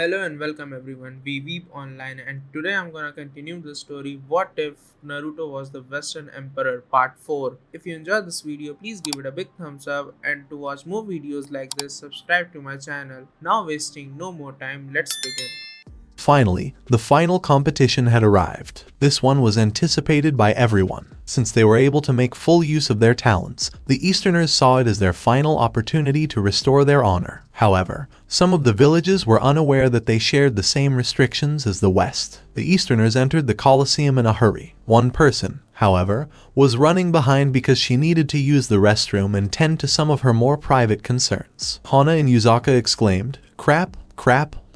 Hello and welcome everyone. We Weeb online, and today I'm gonna continue the story What If Naruto Was the Western Emperor Part 4. If you enjoyed this video, please give it a big thumbs up, and to watch more videos like this, subscribe to my channel. Now wasting no more time, let's begin. Finally, the final competition had arrived. This one was anticipated by everyone. Since they were able to make full use of their talents, the Easterners saw it as their final opportunity to restore their honor. However, some of the villages were unaware that they shared the same restrictions as the West. The Easterners entered the Colosseum in a hurry. One person, however, was running behind because she needed to use the restroom and tend to some of her more private concerns. Hana and Yuzaka exclaimed, Crap,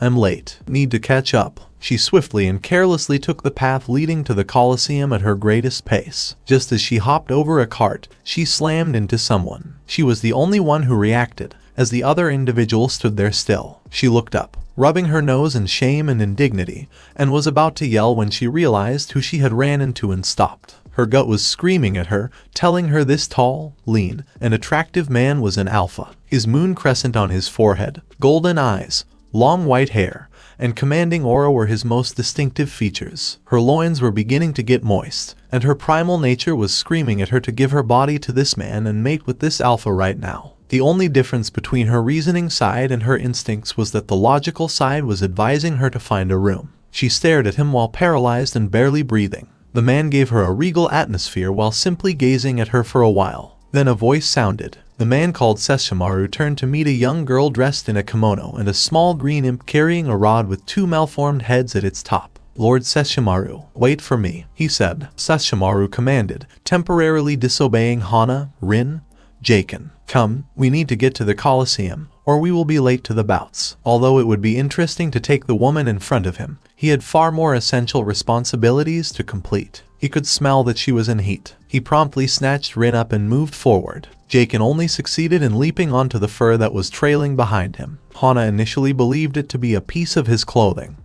I'm late. Need to catch up." She swiftly and carelessly took the path leading to the Colosseum at her greatest pace. Just as she hopped over a cart, she slammed into someone. She was the only one who reacted, as the other individual stood there still. She looked up, rubbing her nose in shame and indignity, and was about to yell when she realized who she had ran into and stopped. Her gut was screaming at her, telling her this tall, lean, and attractive man was an alpha. His moon crescent on his forehead, golden eyes, long white hair, and commanding aura were his most distinctive features. Her loins were beginning to get moist, and her primal nature was screaming at her to give her body to this man and mate with this alpha right now. The only difference between her reasoning side and her instincts was that the logical side was advising her to find a room. She stared at him while paralyzed and barely breathing. The man gave her a regal atmosphere while simply gazing at her for a while. Then a voice sounded. The man called Sesshomaru turned to meet a young girl dressed in a kimono and a small green imp carrying a rod with two malformed heads at its top. "Lord Sesshomaru, wait for me," he said. Sesshomaru commanded, temporarily disobeying Hana, Rin, Jaken. "Come, we need to get to the Colosseum, or we will be late to the bouts." Although it would be interesting to take the woman in front of him, he had far more essential responsibilities to complete. He could smell that she was in heat. He promptly snatched Rin up and moved forward. Jaken only succeeded in leaping onto the fur that was trailing behind him. Hana initially believed it to be a piece of his clothing,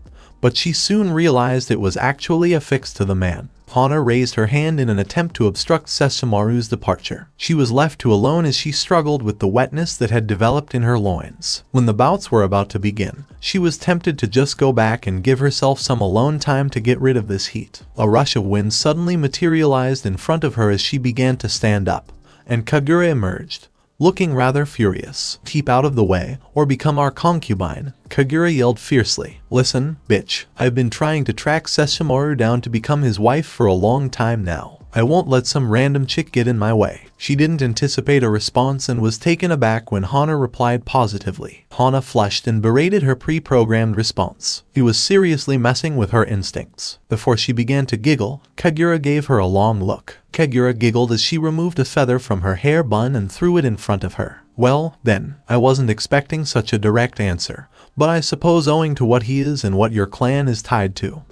but she soon realized it was actually affixed to the man. Hana raised her hand in an attempt to obstruct Sesshomaru's departure. She was left to alone as she struggled with the wetness that had developed in her loins. When the bouts were about to begin, she was tempted to just go back and give herself some alone time to get rid of this heat. A rush of wind suddenly materialized in front of her as she began to stand up, and Kagura emerged, looking rather furious. "Keep out of the way, or become our concubine," Kagura yelled fiercely. "Listen, bitch, I've been trying to track Sesshomaru down to become his wife for a long time now. I won't let some random chick get in my way." She didn't anticipate a response and was taken aback when Hana replied positively. Hana flushed and berated her pre-programmed response. He was seriously messing with her instincts. Before she began to giggle, Kagura gave her a long look. Kagura giggled as she removed a feather from her hair bun and threw it in front of her. "Well, then, I wasn't expecting such a direct answer, but I suppose owing to what he is and what your clan is tied to,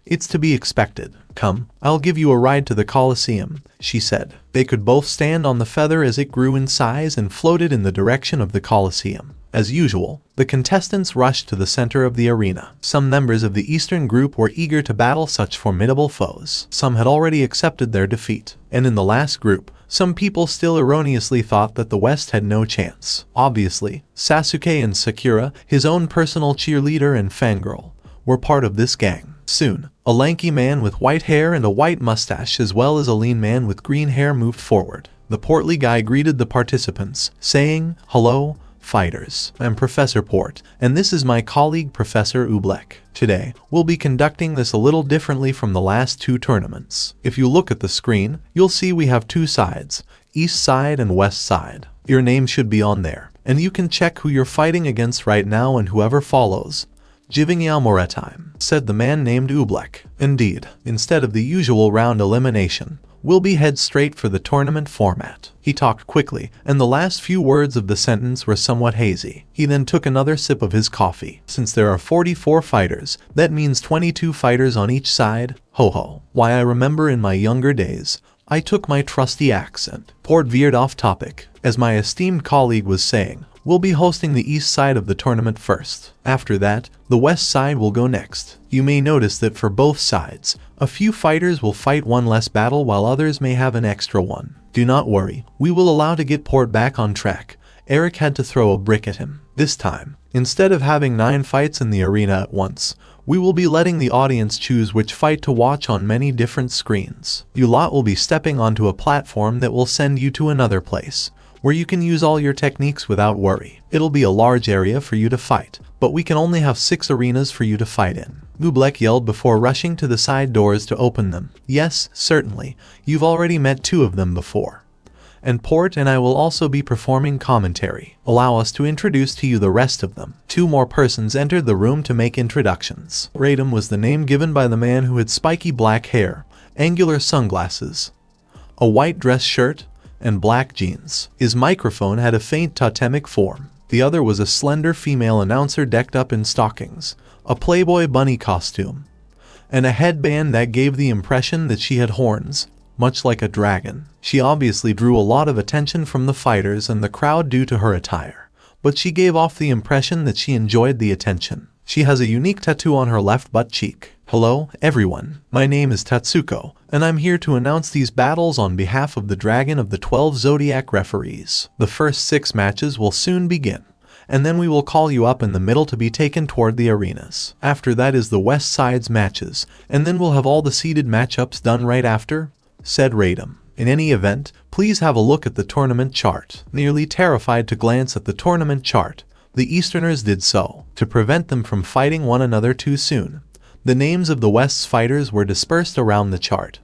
it's to be expected. Come, I'll give you a ride to the Colosseum," she said. They could both stand on the feather as it grew in size and floated in the direction of the Colosseum. As usual, the contestants rushed to the center of the arena. Some members of the Eastern group were eager to battle such formidable foes. Some had already accepted their defeat. And in the last group, some people still erroneously thought that the West had no chance. Obviously, Sasuke and Sakura, his own personal cheerleader and fangirl, were part of this gang. Soon, a lanky man with white hair and a white mustache as well as a lean man with green hair moved forward. The portly guy greeted the participants, saying, "Hello, fighters. I'm Professor Port, and this is my colleague Professor Oobleck. Today, we'll be conducting this a little differently from the last two tournaments. If you look at the screen, you'll see we have two sides, East Side and West Side. Your name should be on there, and you can check who you're fighting against right now and whoever follows. Jiving time," said the man named Oobleck. "Indeed, instead of the usual round elimination, we'll be head straight for the tournament format." He talked quickly, and the last few words of the sentence were somewhat hazy. He then took another sip of his coffee. "Since there are 44 fighters, that means 22 fighters on each side. Ho ho. Why, I remember in my younger days, I took my trusty accent." Port veered off topic. "As my esteemed colleague was saying, we'll be hosting the east side of the tournament first. After that, the west side will go next. You may notice that for both sides, a few fighters will fight one less battle while others may have an extra one. Do not worry, we will allow to get Port back on track." Eric had to throw a brick at him. This time, instead of having 9 fights in the arena at once, we will be letting the audience choose which fight to watch on many different screens. You lot will be stepping onto a platform that will send you to another place, where you can use all your techniques without worry. It'll be a large area for you to fight, but we can only have 6 arenas for you to fight in. Bublek yelled before rushing to the side doors to open them. Yes, certainly, you've already met 2 of them before. And Port and I will also be performing commentary. Allow us to introduce to you the rest of them. 2 more persons entered the room to make introductions. Radom was the name given by the man who had spiky black hair, angular sunglasses, a white dress shirt, and black jeans. His microphone had a faint totemic form. The other was a slender female announcer decked up in stockings, a Playboy bunny costume, and a headband that gave the impression that she had horns, much like a dragon. She obviously drew a lot of attention from the fighters and the crowd due to her attire, but she gave off the impression that she enjoyed the attention. She has a unique tattoo on her left butt cheek. Hello, everyone. My name is Tatsuko, and I'm here to announce these battles on behalf of the Dragon of the 12 Zodiac referees. The first 6 matches will soon begin, and then we will call you up in the middle to be taken toward the arenas. After that is the West Side's matches, and then we'll have all the seeded matchups done right after, said Radom. In any event, please have a look at the tournament chart. Nearly terrified to glance at the tournament chart, the Easterners did so, to prevent them from fighting one another too soon. The names of the West's fighters were dispersed around the chart,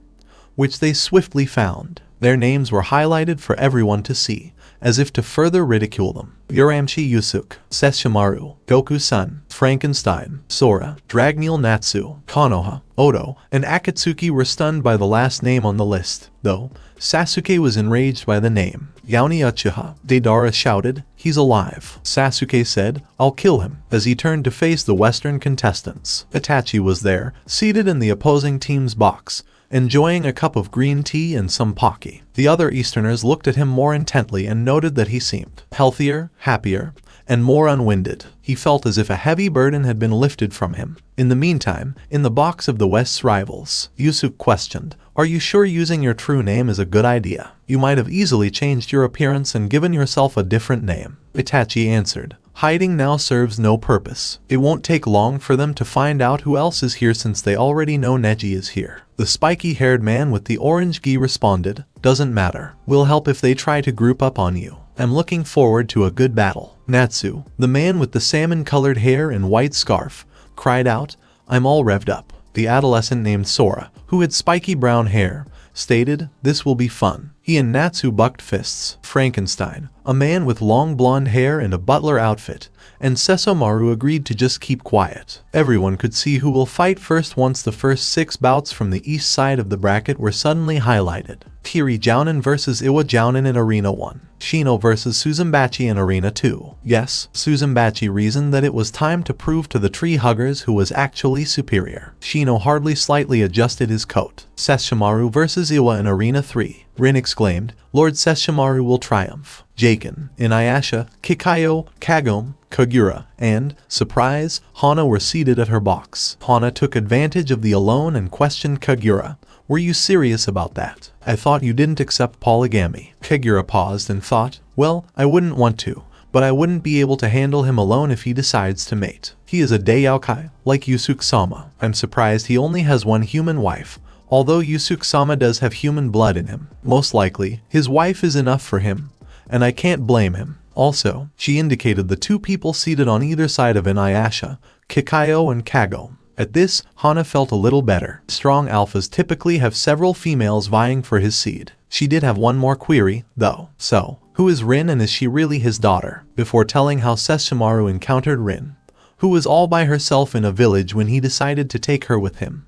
which they swiftly found. Their names were highlighted for everyone to see, as if to further ridicule them. Uramchi Yusuke, Sesshomaru, Goku-san, Frankenstein, Sora, Dragneel Natsu, Konoha, Odo, and Akatsuki were stunned by the last name on the list, though Sasuke was enraged by the name. Yaoni Uchiha, Deidara shouted, "He's alive." Sasuke said, "I'll kill him," as he turned to face the Western contestants. Itachi was there, seated in the opposing team's box, enjoying a cup of green tea and some pocky. The other Easterners looked at him more intently and noted that he seemed healthier, happier, and more unwinded. He felt as if a heavy burden had been lifted from him. In the meantime, in the box of the West's rivals, Yusuke questioned, "Are you sure using your true name is a good idea? You might have easily changed your appearance and given yourself a different name." Itachi answered, "Hiding now serves no purpose. It won't take long for them to find out who else is here since they already know Neji is here." The spiky-haired man with the orange gi responded, "Doesn't matter. We'll help if they try to group up on you. I'm looking forward to a good battle." Natsu, the man with the salmon-colored hair and white scarf, cried out, "I'm all revved up." The adolescent named Sora, who had spiky brown hair, stated, "This will be fun." He and Natsu bucked fists. Frankenstein, a man with long blonde hair and a butler outfit, and Sesshomaru agreed to just keep quiet. Everyone could see who will fight first once the first 6 bouts from the east side of the bracket were suddenly highlighted. Kiri Jounin vs Iwa Jounin in Arena 1. Shino vs Suzumbachi in Arena 2. Yes, Suzumbachi reasoned that it was time to prove to the tree huggers who was actually superior. Shino hardly slightly adjusted his coat. Sesshomaru vs Iwa in Arena 3. Rin exclaimed, "Lord Sesshomaru will triumph." Jaken, Inuyasha, Kikayo, Kagome, Kagura, and, surprise, Hana were seated at her box. Hana took advantage of the alone and questioned Kagura, "Were you serious about that? I thought you didn't accept polygamy." Kagura paused and thought, "Well, I wouldn't want to, but I wouldn't be able to handle him alone if he decides to mate. He is a Daiokai, like Yusuke-sama. I'm surprised he only has one human wife, although Yusuke-sama does have human blood in him. Most likely, his wife is enough for him, and I can't blame him." Also, she indicated the 2 people seated on either side of Inuyasha, Kikayo and Kagome. At this, Hana felt a little better. Strong alphas typically have several females vying for his seed. She did have one more query, though. So, who is Rin and is she really his daughter? Before telling how Sesshomaru encountered Rin, who was all by herself in a village when he decided to take her with him,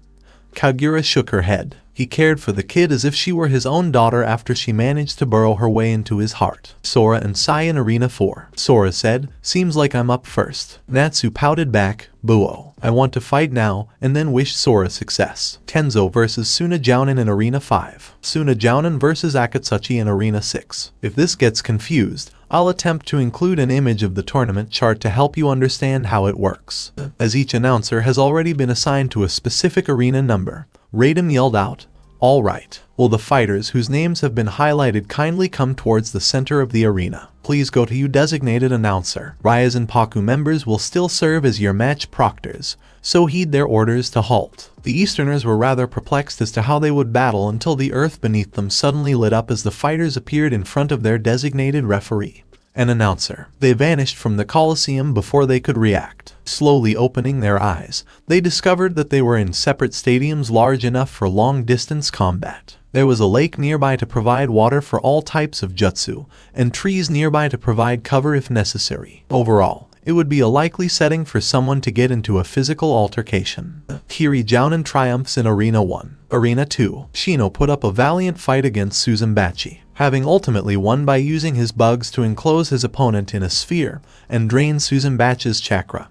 Kagura shook her head. He cared for the kid as if she were his own daughter after she managed to burrow her way into his heart. Sora and Sai in Arena 4. Sora said, "Seems like I'm up first." Natsu pouted back, "Buo. I want to fight now," and then wished Sora success. Tenzo vs Suna Jounin in Arena 5. Suna Jounin vs Akatsuki in Arena 6. If this gets confused, I'll attempt to include an image of the tournament chart to help you understand how it works. As each announcer has already been assigned to a specific arena number, Radom yelled out, Alright, will the fighters whose names have been highlighted kindly come towards the center of the arena? Please go to your designated announcer. Ryas and Paku members will still serve as your match proctors, so heed their orders to halt. The Easterners were rather perplexed as to how they would battle until the earth beneath them suddenly lit up as the fighters appeared in front of their designated referee, an announcer. They vanished from the Colosseum before they could react. Slowly opening their eyes, they discovered that they were in separate stadiums large enough for long-distance combat. There was a lake nearby to provide water for all types of jutsu, and trees nearby to provide cover if necessary. Overall, it would be a likely setting for someone to get into a physical altercation. Kiri Jounin triumphs in Arena 1. Arena 2. Shino put up a valiant fight against Suzumbachi, having ultimately won by using his bugs to enclose his opponent in a sphere and drain Suzumbachi's chakra.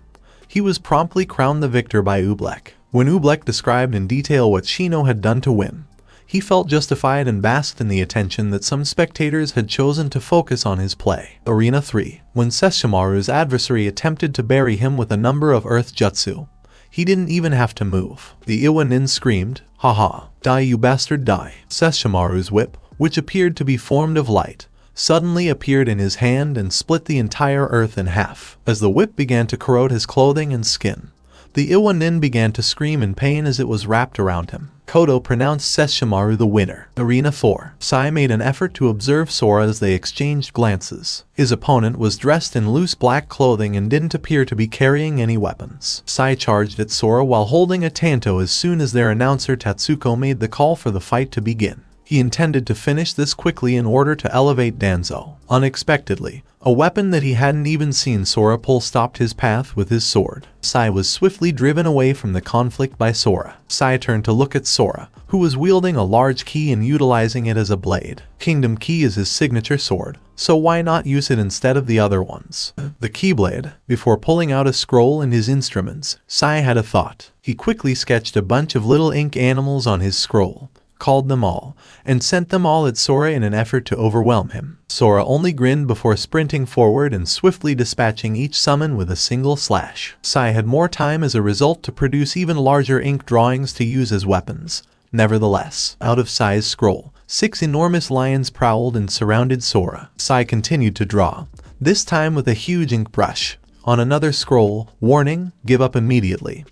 He was promptly crowned the victor by Oobleck. When Oobleck described in detail what Shino had done to win, he felt justified and basked in the attention that some spectators had chosen to focus on his play. Arena 3. When Sesshomaru's adversary attempted to bury him with a number of earth jutsu, he didn't even have to move. The Iwa Nin screamed, "Haha, die you bastard die." Sesshomaru's whip, which appeared to be formed of light, suddenly appeared in his hand and split the entire earth in half. As the whip began to corrode his clothing and skin, the Iwa Nin began to scream in pain as it was wrapped around him. Kodo pronounced Sesshomaru the winner. Arena 4. Sai made an effort to observe Sora as they exchanged glances. His opponent was dressed in loose black clothing and didn't appear to be carrying any weapons. Sai charged at Sora while holding a tanto as soon as their announcer Tatsuko made the call for the fight to begin. He intended to finish this quickly in order to elevate Danzo. Unexpectedly, a weapon that he hadn't even seen Sora pull stopped his path with his sword. Sai was swiftly driven away from the conflict by Sora. Sai turned to look at Sora, who was wielding a large key and utilizing it as a blade. Kingdom Key is his signature sword, so why not use it instead of the other ones? The Keyblade. Before pulling out a scroll and his instruments, Sai had a thought. He quickly sketched a bunch of little ink animals on his scroll, called them all, and sent them all at Sora in an effort to overwhelm him. Sora only grinned before sprinting forward and swiftly dispatching each summon with a single slash. Sai had more time as a result to produce even larger ink drawings to use as weapons. Nevertheless, out of Sai's scroll, 6 enormous lions prowled and surrounded Sora. Sai continued to draw, this time with a huge ink brush. On another scroll, warning, give up immediately,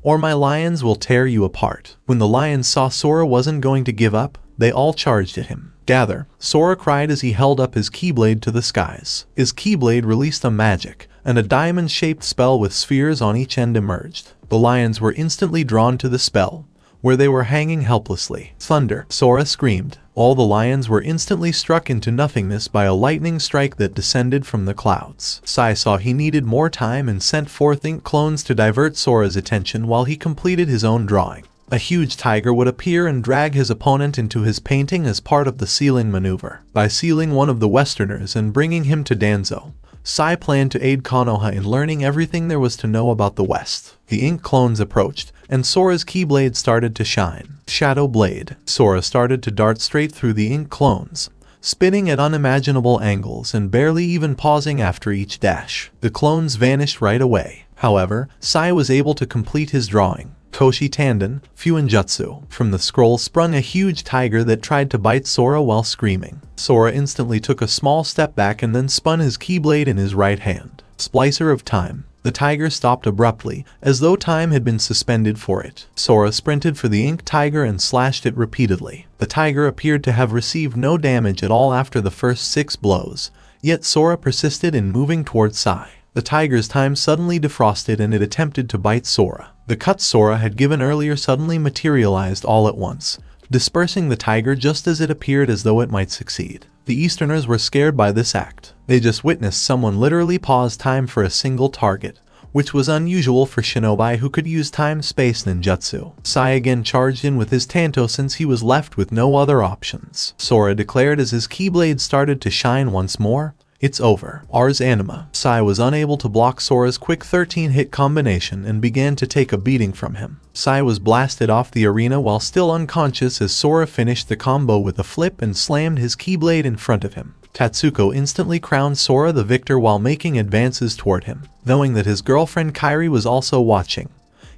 or my lions will tear you apart. When the lions saw Sora wasn't going to give up, they all charged at him. Gather, Sora cried as he held up his Keyblade to the skies. His Keyblade released a magic, and a diamond-shaped spell with spheres on each end emerged. The lions were instantly drawn to the spell, where they were hanging helplessly. Thunder, Sora screamed. All the lions were instantly struck into nothingness by a lightning strike that descended from the clouds. Sai saw he needed more time and sent forth ink clones to divert Sora's attention while he completed his own drawing. A huge tiger would appear and drag his opponent into his painting as part of the sealing maneuver. By sealing one of the Westerners and bringing him to Danzo, Sai planned to aid Konoha in learning everything there was to know about the West. The ink clones approached, and Sora's Keyblade started to shine. Shadow Blade. Sora started to dart straight through the ink clones, spinning at unimaginable angles and barely even pausing after each dash. The clones vanished right away. However, Sai was able to complete his drawing. Koshi Tanden, Fuinjutsu. From the scroll sprung a huge tiger that tried to bite Sora while screaming. Sora instantly took a small step back and then spun his Keyblade in his right hand. Splicer of Time. The tiger stopped abruptly, as though time had been suspended for it. Sora sprinted for the ink tiger and slashed it repeatedly. The tiger appeared to have received no damage at all after the first 6 blows, yet Sora persisted in moving towards Sai. The tiger's time suddenly defrosted and it attempted to bite Sora. The cut Sora had given earlier suddenly materialized all at once, dispersing the tiger just as it appeared as though it might succeed. The Easterners were scared by this act. They just witnessed someone literally pause time for a single target, which was unusual for shinobi who could use time-space ninjutsu. Sai again charged in with his tanto since he was left with no other options. Sora declared as his Keyblade started to shine once more, "It's over. Ars Anima." Sai was unable to block Sora's quick 13-hit combination and began to take a beating from him. Sai was blasted off the arena while still unconscious as Sora finished the combo with a flip and slammed his Keyblade in front of him. Tatsuko instantly crowned Sora the victor while making advances toward him. Knowing that his girlfriend Kairi was also watching,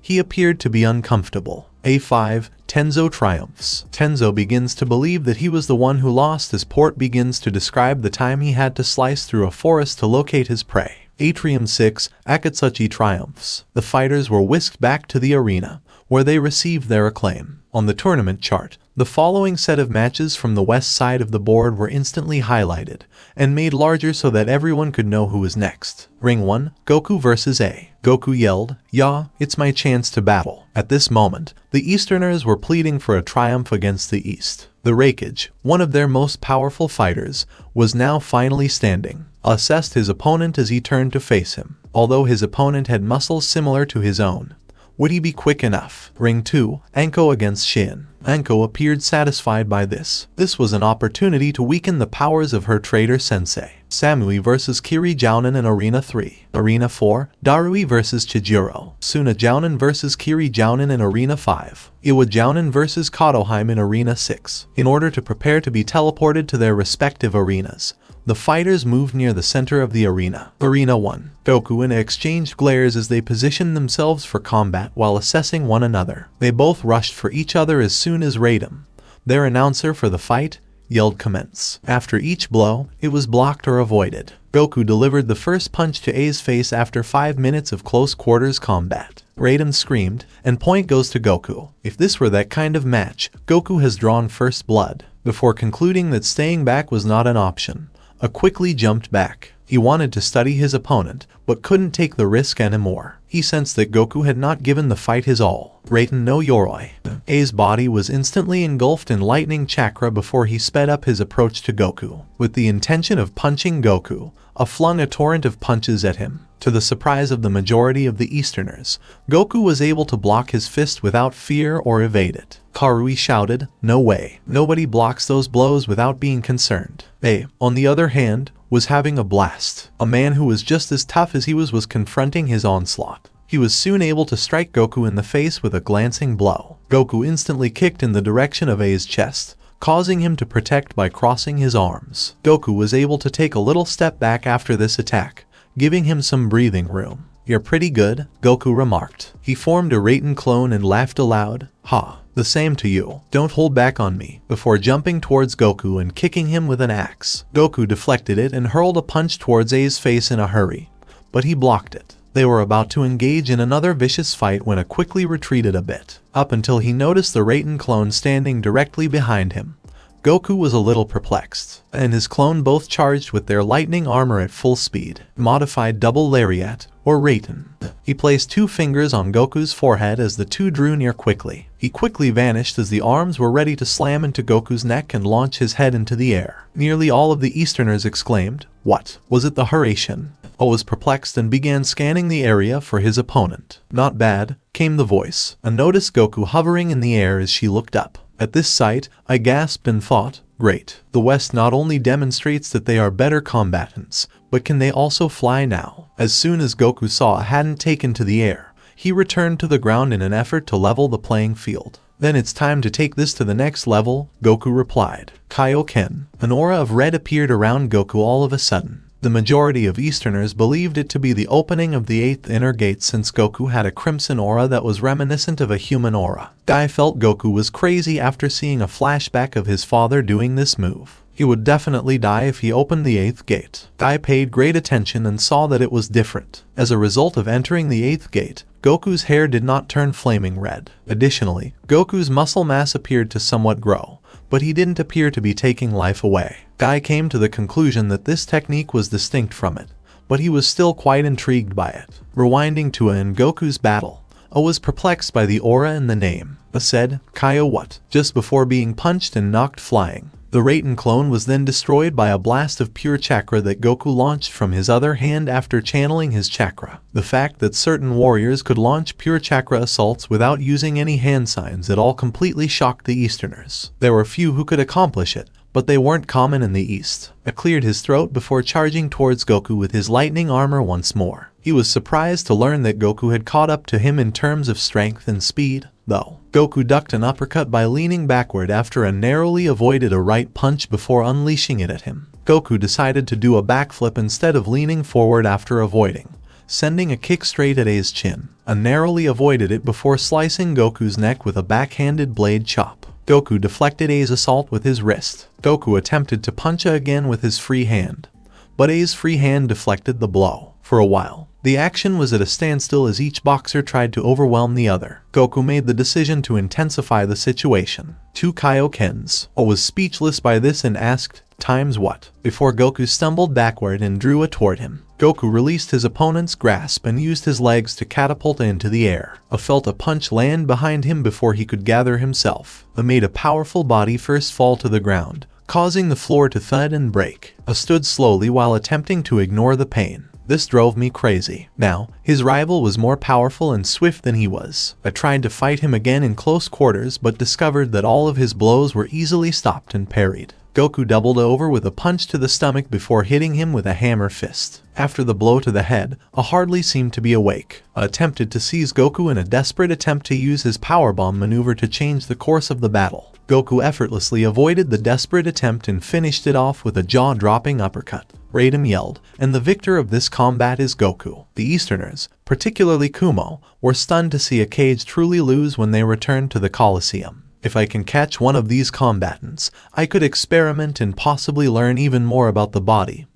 he appeared to be uncomfortable. A5. Tenzo triumphs. Tenzo begins to believe that he was the one who lost as Port begins to describe the time he had to slice through a forest to locate his prey. Atrium 6. Akatsuchi triumphs. The fighters were whisked back to the arena, where they received their acclaim. On the tournament chart, the following set of matches from the west side of the board were instantly highlighted and made larger so that everyone could know who was next. Ring 1, Goku vs. A. Goku yelled, "Yeah, it's my chance to battle." At this moment, the Easterners were pleading for a triumph against the East. The Raikage, one of their most powerful fighters, was now finally standing. Assessed his opponent as he turned to face him. Although his opponent had muscles similar to his own, would he be quick enough? Ring 2, Anko against Shin. Anko appeared satisfied by this. This was an opportunity to weaken the powers of her traitor sensei. Samui vs. Kiri Jounin in Arena 3. Arena 4, Darui vs. Chijiro. Suna Jounin vs. Kiri Jounin in Arena 5. Iwa Jounin vs. Kotoheim in Arena 6. In order to prepare to be teleported to their respective arenas, the fighters moved near the center of the arena. Arena 1. Goku and exchanged glares as they positioned themselves for combat while assessing one another. They both rushed for each other as soon as Raidam, their announcer for the fight, yelled commence. After each blow, it was blocked or avoided. Goku delivered the first punch to A's face after 5 minutes of close quarters combat. Raiden screamed, and point goes to Goku. If this were that kind of match, Goku has drawn first blood. Before concluding that staying back was not an option, A quickly jumped back. He wanted to study his opponent, but couldn't take the risk anymore. He sensed that Goku had not given the fight his all. Raiden no Yoroi. A's body was instantly engulfed in lightning chakra before he sped up his approach to Goku. With the intention of punching Goku, flung a torrent of punches at him. To the surprise of the majority of the Easterners, Goku was able to block his fist without fear or evade it. Karui shouted, "No way. Nobody blocks those blows without being concerned." A, on the other hand, was having a blast. A man who was just as tough as he was confronting his onslaught. He was soon able to strike Goku in the face with a glancing blow. Goku instantly kicked in the direction of A's chest, causing him to protect by crossing his arms. Goku was able to take a little step back after this attack, giving him some breathing room. "You're pretty good," Goku remarked. He formed a Raiden clone and laughed aloud. "Ha, the same to you. Don't hold back on me," before jumping towards Goku and kicking him with an axe. Goku deflected it and hurled a punch towards A's face in a hurry, but he blocked it. They were about to engage in another vicious fight when A quickly retreated a bit, up until he noticed the Raiden clone standing directly behind him. Goku was a little perplexed, and his clone both charged with their lightning armor at full speed, modified double lariat, or Raiden. He placed 2 fingers on Goku's forehead as the two drew near quickly. He quickly vanished as the arms were ready to slam into Goku's neck and launch his head into the air. Nearly all of the Easterners exclaimed, "What? Was it the Hurricane?" O was perplexed and began scanning the area for his opponent. "Not bad," came the voice, and noticed Goku hovering in the air as she looked up. At this sight, I gasped and thought, great. The West not only demonstrates that they are better combatants, but can they also fly now? As soon as Goku saw A hadn't taken to the air, he returned to the ground in an effort to level the playing field. "Then it's time to take this to the next level," Goku replied. Kaioken. An aura of red appeared around Goku all of a sudden. The majority of Easterners believed it to be the opening of the 8th inner gate since Goku had a crimson aura that was reminiscent of a human aura. Guy felt Goku was crazy after seeing a flashback of his father doing this move. He would definitely die if he opened the 8th gate. Guy paid great attention and saw that it was different. As a result of entering the 8th gate, Goku's hair did not turn flaming red. Additionally, Goku's muscle mass appeared to somewhat grow, but he didn't appear to be taking life away. Guy came to the conclusion that this technique was distinct from it, but he was still quite intrigued by it. Rewinding to A in Goku's battle, A was perplexed by the aura and the name. A said, "Kaio what?" just before being punched and knocked flying. The Raiden clone was then destroyed by a blast of pure chakra that Goku launched from his other hand after channeling his chakra. The fact that certain warriors could launch pure chakra assaults without using any hand signs at all completely shocked the Easterners. There were few who could accomplish it, but they weren't common in the East. A cleared his throat before charging towards Goku with his lightning armor once more. He was surprised to learn that Goku had caught up to him in terms of strength and speed, though. Goku ducked an uppercut by leaning backward after A narrowly avoided a right punch before unleashing it at him. Goku decided to do a backflip instead of leaning forward after avoiding, sending a kick straight at A's chin. Narrowly avoided it before slicing Goku's neck with a backhanded blade chop. Goku deflected A's assault with his wrist. Goku attempted to punch A again with his free hand, but A's free hand deflected the blow. For a while, the action was at a standstill as each boxer tried to overwhelm the other. Goku made the decision to intensify the situation. Two Kaioken's. O was speechless by this and asked, "Times what?" before Goku stumbled backward and drew A toward him. Goku released his opponent's grasp and used his legs to catapult into the air. A felt a punch land behind him before he could gather himself. A made a powerful body first fall to the ground, causing the floor to thud and break. A stood slowly while attempting to ignore the pain. This drove me crazy. Now, his rival was more powerful and swift than he was. I tried to fight him again in close quarters but discovered that all of his blows were easily stopped and parried. Goku doubled over with a punch to the stomach before hitting him with a hammer fist. After the blow to the head, A hardly seemed to be awake. A attempted to seize Goku in a desperate attempt to use his powerbomb maneuver to change the course of the battle. Goku effortlessly avoided the desperate attempt and finished it off with a jaw-dropping uppercut. Raiden yelled, and the victor of this combat is Goku. The Easterners, particularly Kumo, were stunned to see a cage truly lose when they returned to the Colosseum. If I can catch one of these combatants, I could experiment and possibly learn even more about the body.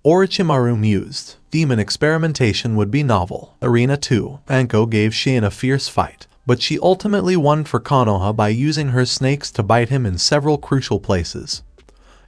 Orochimaru mused. Demon experimentation would be novel. Arena 2. Anko gave Shin a fierce fight, but she ultimately won for Konoha by using her snakes to bite him in several crucial places,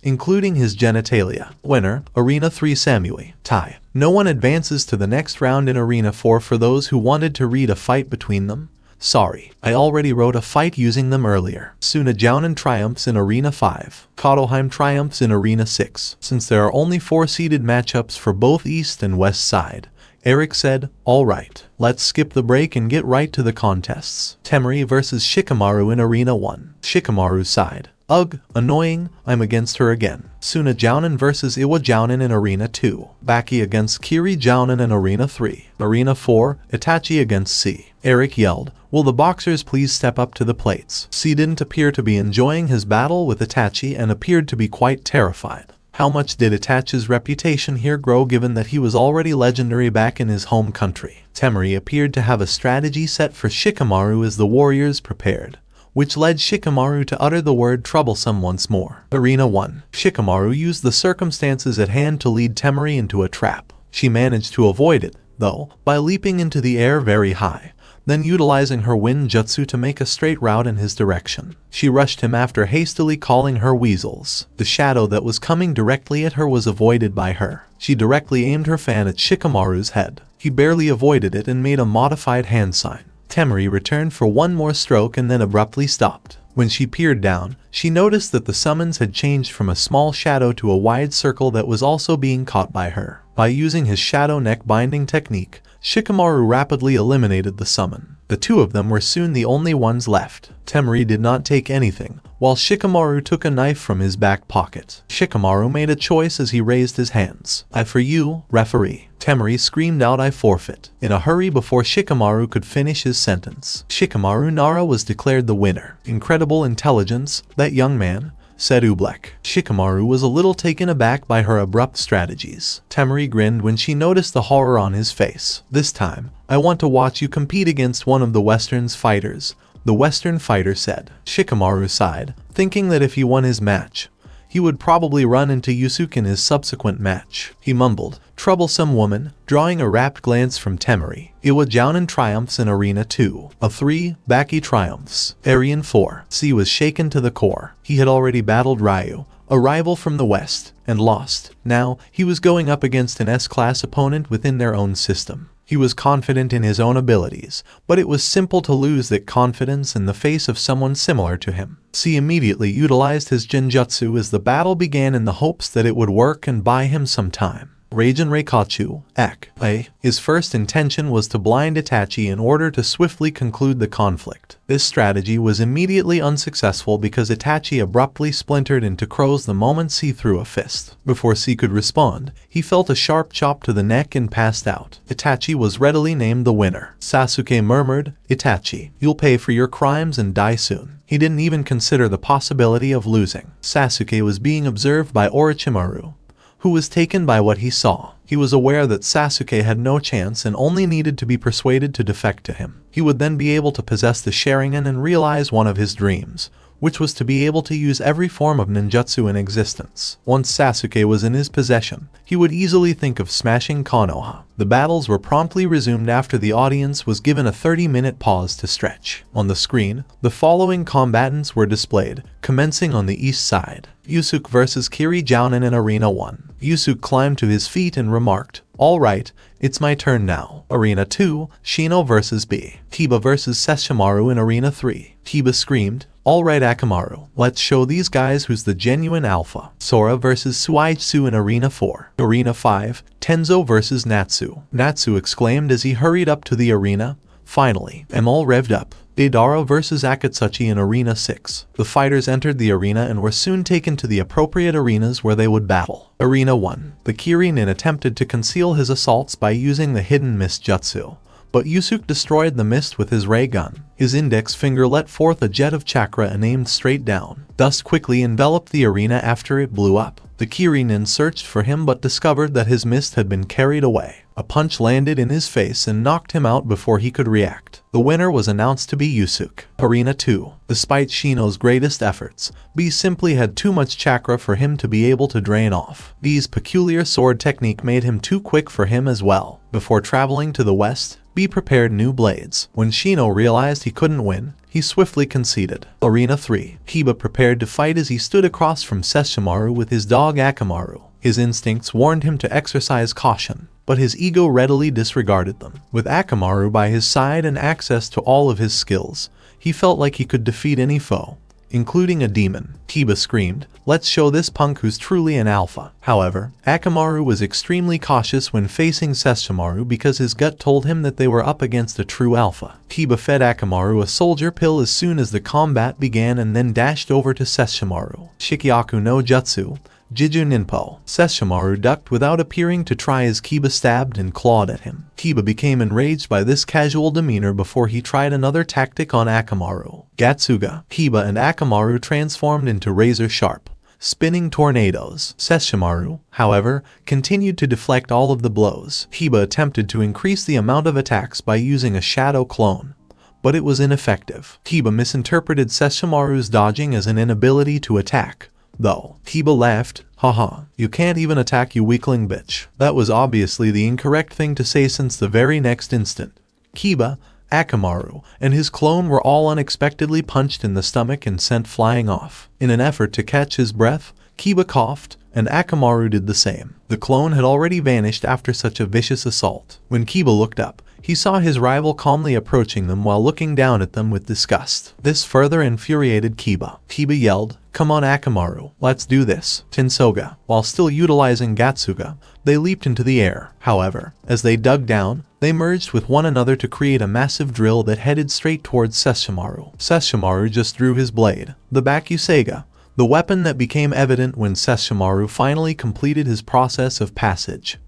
including his genitalia. Winner, Arena 3 Samui. Tie. No one advances to the next round in Arena 4 for those who wanted to read a fight between them. Sorry, I already wrote a fight using them earlier. Suna Jounin triumphs in Arena 5. Kodoheim triumphs in Arena 6. Since there are only 4 seeded matchups for both East and West side, Eric said, "Alright, let's skip the break and get right to the contests." Temari vs Shikamaru in Arena 1. Shikamaru's side. Ugh, annoying, I'm against her again. Suna Jounin vs Iwa Jounin in Arena 2. Baki against Kiri Jounin in Arena 3. Arena 4, Itachi against C. Eric yelled, "Will the boxers please step up to the plates?" C didn't appear to be enjoying his battle with Itachi and appeared to be quite terrified. How much did Itachi's reputation here grow given that he was already legendary back in his home country? Temari appeared to have a strategy set for Shikamaru as the warriors prepared, which led Shikamaru to utter the word troublesome once more. Arena 1. Shikamaru used the circumstances at hand to lead Temari into a trap. She managed to avoid it, though, by leaping into the air very high, then utilizing her wind jutsu to make a straight route in his direction. She rushed him after hastily calling her weasels. The shadow that was coming directly at her was avoided by her. She directly aimed her fan at Shikamaru's head. He barely avoided it and made a modified hand sign. Temari returned for one more stroke and then abruptly stopped. When she peered down, she noticed that the summons had changed from a small shadow to a wide circle that was also being caught by her. By using his shadow neck binding technique, Shikamaru rapidly eliminated the summon. The two of them were soon the only ones left. Temari did not take anything, while Shikamaru took a knife from his back pocket. Shikamaru made a choice as he raised his hands. "I for you, referee." Temari screamed out, "I forfeit," in a hurry before Shikamaru could finish his sentence. Shikamaru Nara was declared the winner. "Incredible intelligence, that young man," said Oobleck. Shikamaru was a little taken aback by her abrupt strategies. Temari grinned when she noticed the horror on his face. "This time, I want to watch you compete against one of the Western's fighters," the Western fighter said. Shikamaru sighed, thinking that if he won his match, he would probably run into Yusuke in his subsequent match. He mumbled, "Troublesome woman," drawing a rapt glance from Temari. Iwa Jounin triumphs in Arena 2. A 3, Baki triumphs. Arena 4. C was shaken to the core. He had already battled Ryu, a rival from the West, and lost. Now, he was going up against an S-class opponent within their own system. He was confident in his own abilities, but it was simple to lose that confidence in the face of someone similar to him. C immediately utilized his Genjutsu as the battle began in the hopes that it would work and buy him some time. Raijin Reikachu, Ek. His first intention was to blind Itachi in order to swiftly conclude the conflict. This strategy was immediately unsuccessful because Itachi abruptly splintered into crows the moment C threw a fist. Before C could respond, he felt a sharp chop to the neck and passed out. Itachi was readily named the winner. Sasuke murmured, "Itachi, you'll pay for your crimes and die soon." He didn't even consider the possibility of losing. Sasuke was being observed by Orochimaru, who was taken by what he saw. He was aware that Sasuke had no chance and only needed to be persuaded to defect to him. He would then be able to possess the Sharingan and realize one of his dreams, which was to be able to use every form of ninjutsu in existence. Once Sasuke was in his possession, he would easily think of smashing Konoha. The battles were promptly resumed after the audience was given a 30-minute pause to stretch. On the screen, the following combatants were displayed, commencing on the east side. Yusuke vs Kiri Jounin in Arena 1. Yusuke climbed to his feet and remarked, "Alright, it's my turn now." Arena 2, Shino vs B. Kiba vs Sesshomaru in Arena 3. Kiba screamed, "Alright Akamaru, let's show these guys who's the genuine alpha." Sora vs Suigetsu in Arena 4. Arena 5, Tenzo vs Natsu. Natsu exclaimed as he hurried up to the arena. Finally, I'm all revved up. Deidara vs Akatsuchi in Arena 6. The fighters entered the arena and were soon taken to the appropriate arenas where they would battle. Arena 1. The Kirin attempted to conceal his assaults by using the hidden mist jutsu, but Yusuke destroyed the mist with his ray gun. His index finger let forth a jet of chakra and aimed straight down. Dust quickly enveloped the arena after it blew up. The Kirin searched for him but discovered that his mist had been carried away. A punch landed in his face and knocked him out before he could react. The winner was announced to be Yusuke. Arena 2. Despite Shino's greatest efforts, B simply had too much chakra for him to be able to drain off. B's peculiar sword technique made him too quick for him as well. Before traveling to the west, B prepared new blades. When Shino realized he couldn't win, he swiftly conceded. Arena 3. Kiba prepared to fight as he stood across from Sesshomaru with his dog Akamaru. His instincts warned him to exercise caution, but his ego readily disregarded them. With Akamaru by his side and access to all of his skills, he felt like he could defeat any foe, including a demon. Kiba screamed, "Let's show this punk who's truly an alpha." However, Akamaru was extremely cautious when facing Sesshomaru because his gut told him that they were up against a true alpha. Kiba fed Akamaru a soldier pill as soon as the combat began and then dashed over to Sesshomaru. Shikyaku no Jutsu, Jiju Ninpo. Sesshomaru ducked without appearing to try as Kiba stabbed and clawed at him. Kiba became enraged by this casual demeanor before he tried another tactic on Akamaru. Gatsuga. Kiba and Akamaru transformed into razor-sharp, spinning tornadoes. Sesshomaru, however, continued to deflect all of the blows. Kiba attempted to increase the amount of attacks by using a shadow clone, but it was ineffective. Kiba misinterpreted Sesshomaru's dodging as an inability to attack, though. Kiba laughed, "Haha, you can't even attack, you weakling bitch." That was obviously the incorrect thing to say since the very next instant, Kiba, Akamaru, and his clone were all unexpectedly punched in the stomach and sent flying off. In an effort to catch his breath, Kiba coughed, and Akamaru did the same. The clone had already vanished after such a vicious assault. When Kiba looked up, he saw his rival calmly approaching them while looking down at them with disgust. This further infuriated Kiba. Kiba yelled, "Come on Akamaru, let's do this." Tensoga. While still utilizing Gatsuga, they leaped into the air. However, as they dug down, they merged with one another to create a massive drill that headed straight towards Sesshomaru. Sesshomaru just drew his blade, the Bakuseiga, the weapon that became evident when Sesshomaru finally completed his process of passage.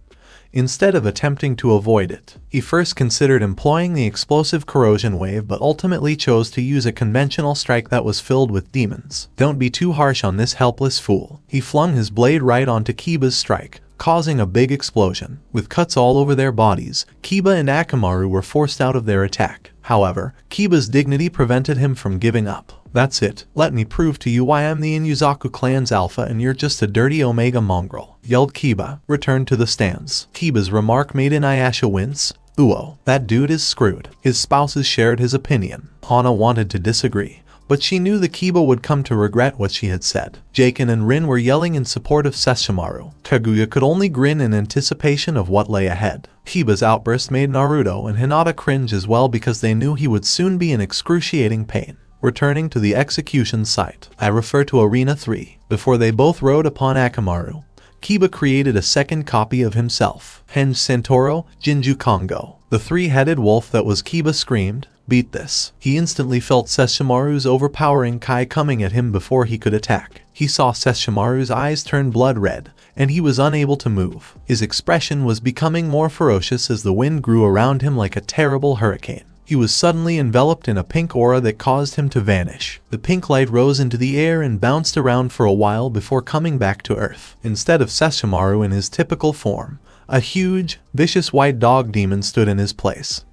Instead of attempting to avoid it, he first considered employing the explosive corrosion wave but ultimately chose to use a conventional strike that was filled with demons. Don't be too harsh on this helpless fool. He flung his blade right onto Kiba's strike, causing a big explosion. With cuts all over their bodies, Kiba and Akamaru were forced out of their attack. However, Kiba's dignity prevented him from giving up. "That's it. Let me prove to you why I'm the Inuzaku clan's alpha and you're just a dirty Omega mongrel," yelled Kiba. Returned to the stands. Kiba's remark made Inuyasha wince. "Uo, that dude is screwed." His spouses shared his opinion. Hana wanted to disagree, but she knew that Kiba would come to regret what she had said. Jaken and Rin were yelling in support of Sesshomaru. Kaguya could only grin in anticipation of what lay ahead. Kiba's outburst made Naruto and Hinata cringe as well because they knew he would soon be in excruciating pain. Returning to the execution site, I refer to Arena 3. Before they both rode upon Akamaru, Kiba created a second copy of himself. Henge Santoro, Jinju Kongo. The three-headed wolf that was Kiba screamed, "Beat this." He instantly felt Sesshomaru's overpowering Kai coming at him before he could attack. He saw Sesshomaru's eyes turn blood red, and he was unable to move. His expression was becoming more ferocious as the wind grew around him like a terrible hurricane. he was suddenly enveloped in a pink aura that caused him to vanish. The pink light rose into the air and bounced around for a while before coming back to Earth. Instead of Sesshomaru in his typical form, a huge, vicious white dog demon stood in his place,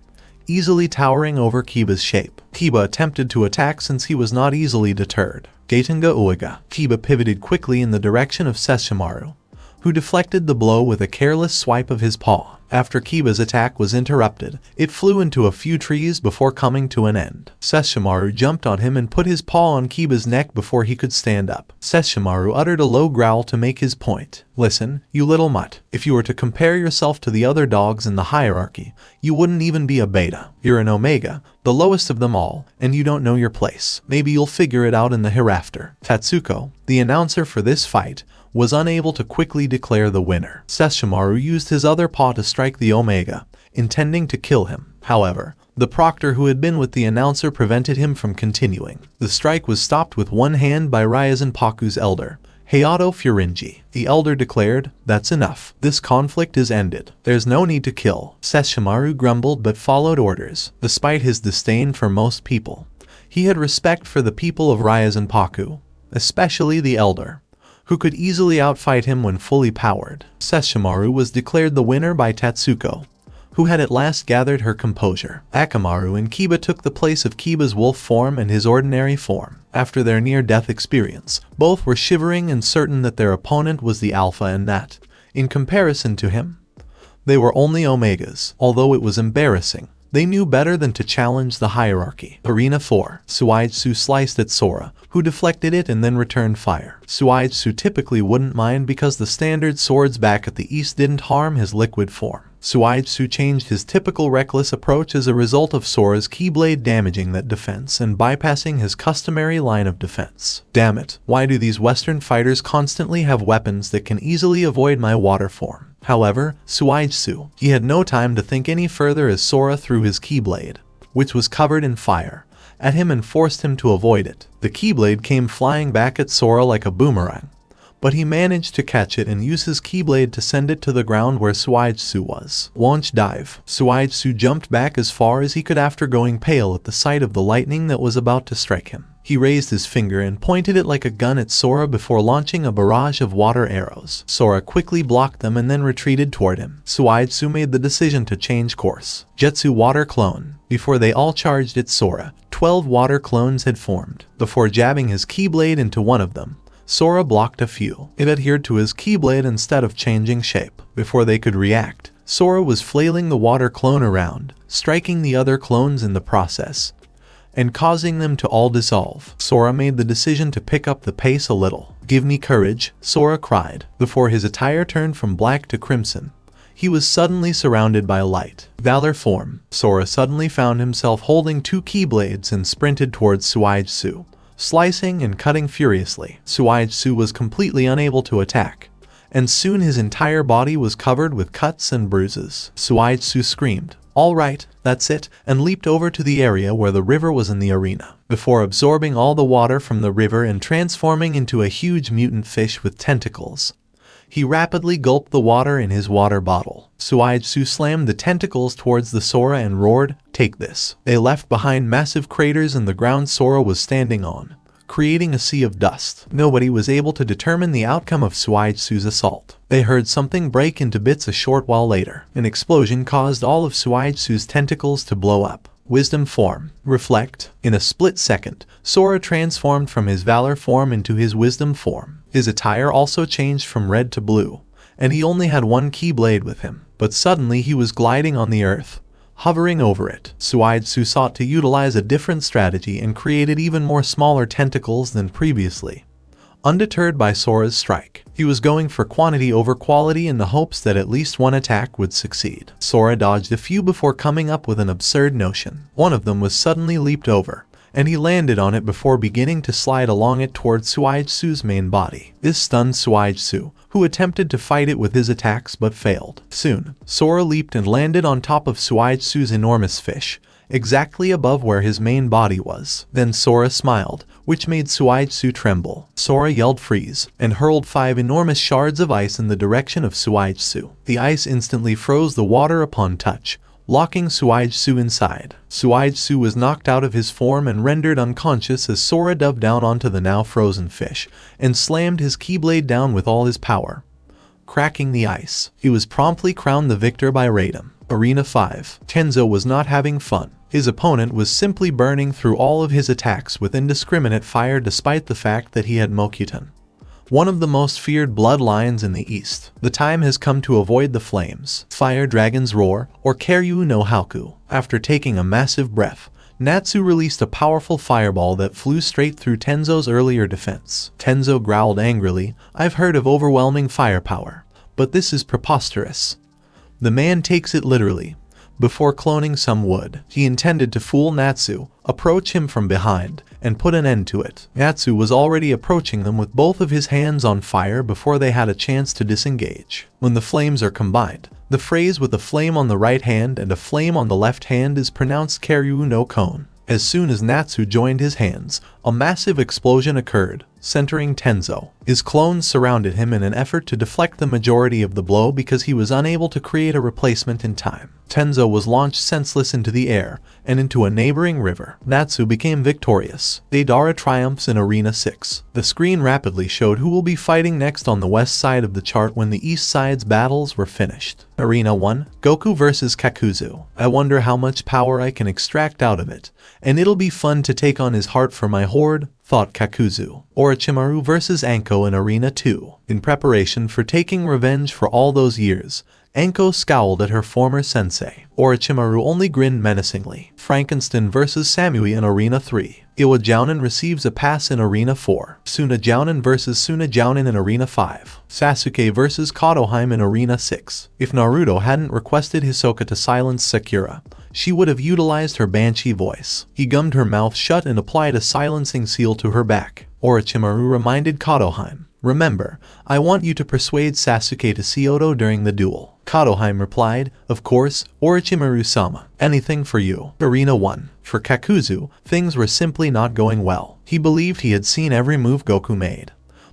easily towering over Kiba's shape. Kiba attempted to attack since he was not easily deterred. Gatenga Uiga. Kiba pivoted quickly in the direction of Sesshomaru, who deflected the blow with a careless swipe of his paw. After Kiba's attack was interrupted, it flew into a few trees before coming to an end. Sesshomaru jumped on him and put his paw on Kiba's neck before he could stand up. Sesshomaru uttered a low growl to make his point. Listen, you little mutt. If you were to compare yourself to the other dogs in the hierarchy, you wouldn't even be a beta. You're an omega, the lowest of them all, and you don't know your place. Maybe you'll figure it out in the hereafter. Tatsuko, the announcer for this fight, was unable to quickly declare the winner. Sesshomaru used his other paw to strike the Omega, intending to kill him. However, the proctor who had been with the announcer prevented him from continuing. The strike was stopped with one hand by Ryzen Paku's elder, Hayato Furinji. The elder declared, "That's enough. This conflict is ended. There's no need to kill." Sesshomaru grumbled but followed orders. Despite his disdain for most people, he had respect for the people of Ryzen Paku, especially the elder, who could easily outfight him when fully powered. Sesshomaru was declared the winner by Tatsuko, who had at last gathered her composure. Akamaru and Kiba took the place of Kiba's wolf form and his ordinary form. After their near-death experience, both were shivering and certain that their opponent was the Alpha and that, in comparison to him, they were only Omegas. Although it was embarrassing, they knew better than to challenge the hierarchy. Arena 4. Suigetsu sliced at Sora, who deflected it and then returned fire. Suigetsu typically wouldn't mind because the standard swords back at the east didn't harm his liquid form. Suigetsu changed his typical reckless approach as a result of Sora's Keyblade damaging that defense and bypassing his customary line of defense. Damn it, why do these Western fighters constantly have weapons that can easily avoid my water form? However, Suigetsu, he had no time to think any further as Sora threw his Keyblade, which was covered in fire, at him and forced him to avoid it. The Keyblade came flying back at Sora like a boomerang, but he managed to catch it and use his Keyblade to send it to the ground where Suigetsu was. Launch dive. Suigetsu jumped back as far as he could after going pale at the sight of the lightning that was about to strike him. He raised his finger and pointed it like a gun at Sora before launching a barrage of water arrows. Sora quickly blocked them and then retreated toward him. Suigetsu made the decision to change course. Jetsu Water Clone. Before they all charged at Sora, 12 water clones had formed. Before jabbing his Keyblade into one of them, Sora blocked a few. It adhered to his Keyblade instead of changing shape. Before they could react, Sora was flailing the water clone around, striking the other clones in the process, and causing them to all dissolve. Sora made the decision to pick up the pace a little. "Give me courage," Sora cried. Before his attire turned from black to crimson, he was suddenly surrounded by light. Valor form. Sora suddenly found himself holding 2 Keyblades and sprinted towards Suigetsu, slicing and cutting furiously. Suigetsu was completely unable to attack, and soon his entire body was covered with cuts and bruises. Suigetsu screamed, "All right, that's it," and leaped over to the area where the river was in the arena. Before absorbing all the water from the river and transforming into a huge mutant fish with tentacles, he rapidly gulped the water in his water bottle. Suigetsu slammed the tentacles towards the Sora and roared, "Take this." They left behind massive craters in the ground Sora was standing on, creating a sea of dust. Nobody was able to determine the outcome of Suigetsu's assault. They heard something break into bits a short while later. An explosion caused all of Suigetsu's tentacles to blow up. Wisdom form. Reflect. In a split second, Sora transformed from his Valor form into his Wisdom form. His attire also changed from red to blue, and he only had one Keyblade with him. But suddenly he was gliding on the earth, hovering over it. Suigetsu sought to utilize a different strategy and created even more smaller tentacles than previously. Undeterred by Sora's strike, he was going for quantity over quality in the hopes that at least one attack would succeed. Sora dodged a few before coming up with an absurd notion. One of them was suddenly leaped over, and he landed on it before beginning to slide along it towards Suigetsu's main body. This stunned Suigetsu, who attempted to fight it with his attacks but failed. Soon, Sora leaped and landed on top of Suigetsu's enormous fish, exactly above where his main body was. Then Sora smiled, which made Suigetsu tremble. Sora yelled freeze, and hurled 5 enormous shards of ice in the direction of Suigetsu. The ice instantly froze the water upon touch, locking Suijsu inside. Suijsu was knocked out of his form and rendered unconscious as Sora dove down onto the now frozen fish and slammed his keyblade down with all his power, cracking the ice. He was promptly crowned the victor by Raiden. Arena 5. Tenzo was not having fun. His opponent was simply burning through all of his attacks with indiscriminate fire despite the fact that he had Mokuton, one of the most feared bloodlines in the East. The time has come to avoid the flames, Fire Dragon's Roar, or Karyu no Haku. After taking a massive breath, Natsu released a powerful fireball that flew straight through Tenzo's earlier defense. Tenzo growled angrily, "I've heard of overwhelming firepower, but this is preposterous." The man takes it literally. Before cloning some wood, he intended to fool Natsu, approach him from behind, and put an end to it. Natsu was already approaching them with both of his hands on fire before they had a chance to disengage. When the flames are combined, the phrase with a flame on the right hand and a flame on the left hand is pronounced Karyu no Kon. As soon as Natsu joined his hands, a massive explosion occurred, centering Tenzo. His clones surrounded him in an effort to deflect the majority of the blow because he was unable to create a replacement in time. Tenzo was launched senseless into the air and into a neighboring river. Natsu became victorious. Deidara triumphs in Arena 6. The screen rapidly showed who will be fighting next on the west side of the chart when the east side's battles were finished. Arena 1. Goku vs Kakuzu. I wonder how much power I can extract out of it, and it'll be fun to take on his heart for my horde, thought Kakuzu. Orochimaru vs Anko in Arena 2. In preparation for taking revenge for all those years, Anko scowled at her former sensei. Orochimaru only grinned menacingly. Frankenstein vs Samui in Arena 3. Iwa Jounin receives a pass in Arena 4. Suna Jounin vs Suna Jounin in Arena 5. Sasuke vs Kodoheim in Arena 6. If Naruto hadn't requested Hisoka to silence Sakura, she would have utilized her banshee voice. He gummed her mouth shut and applied a silencing seal to her back. Orochimaru reminded Kodoheim, "Remember, I want you to persuade Sasuke to see Oto during the duel." Kodoheim replied, "Of course, Orochimaru-sama, anything for you." Arena 1. For Kakuzu, things were simply not going well. He believed he had seen every move Goku made,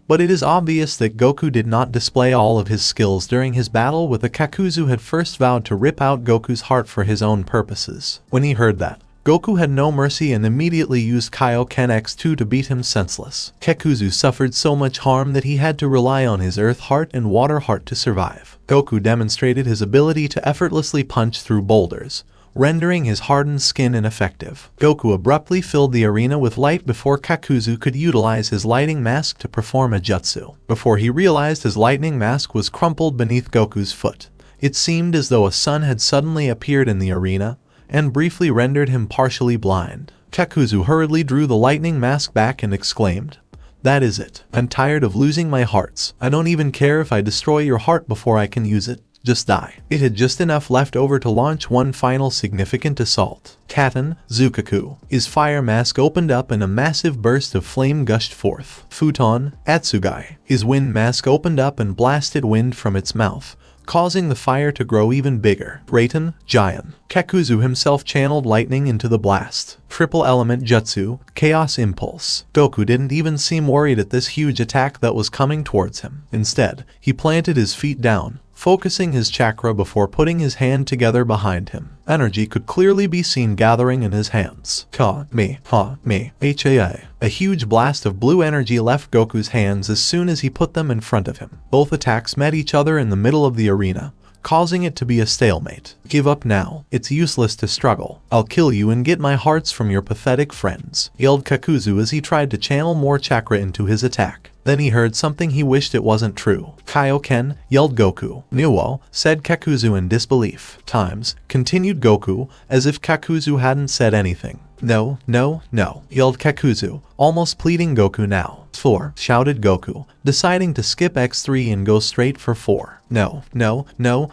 but it is obvious that Goku did not display all of his skills during his battle with the Kakuzu had first vowed to rip out Goku's heart for his own purposes. When he heard that, Goku had no mercy and immediately used Kaioken X2 to beat him senseless. Kakuzu suffered so much harm that he had to rely on his Earth Heart and Water Heart to survive. Goku demonstrated his ability to effortlessly punch through boulders, rendering his hardened skin ineffective. Goku abruptly filled the arena with light before Kakuzu could utilize his lighting mask to perform a jutsu. Before he realized his lightning mask was crumpled beneath Goku's foot, it seemed as though a sun had suddenly appeared in the arena and briefly rendered him partially blind. Kakuzu hurriedly drew the lightning mask back and exclaimed, "That is it. I'm tired of losing my hearts. I don't even care if I destroy your heart before I can use it. Just die." It had just enough left over to launch one final significant assault. Katen, Zukaku. His fire mask opened up and a massive burst of flame gushed forth. Futon, Atsugai. His wind mask opened up and blasted wind from its mouth, causing the fire to grow even bigger. Raiten, Giant. Kakuzu himself channeled lightning into the blast. Triple element jutsu, Chaos Impulse. Goku didn't even seem worried at this huge attack that was coming towards him. Instead, he planted his feet down, focusing his chakra before putting his hand together behind him. Energy could clearly be seen gathering in his hands. Ha-me. Ha-a. A huge blast of blue energy left Goku's hands as soon as he put them in front of him. Both attacks met each other in the middle of the arena, causing it to be a stalemate. "Give up now. It's useless to struggle. I'll kill you and get my hearts from your pathetic friends," yelled Kakuzu as he tried to channel more chakra into his attack. Then he heard something he wished it wasn't true. "Kaioken," yelled Goku. "Nuo," said Kakuzu in disbelief. "Times," continued Goku, as if Kakuzu hadn't said anything. No, yelled Kakuzu, almost pleading Goku now. 4, shouted Goku, deciding to skip X3 and go straight for 4. No. Fuccc,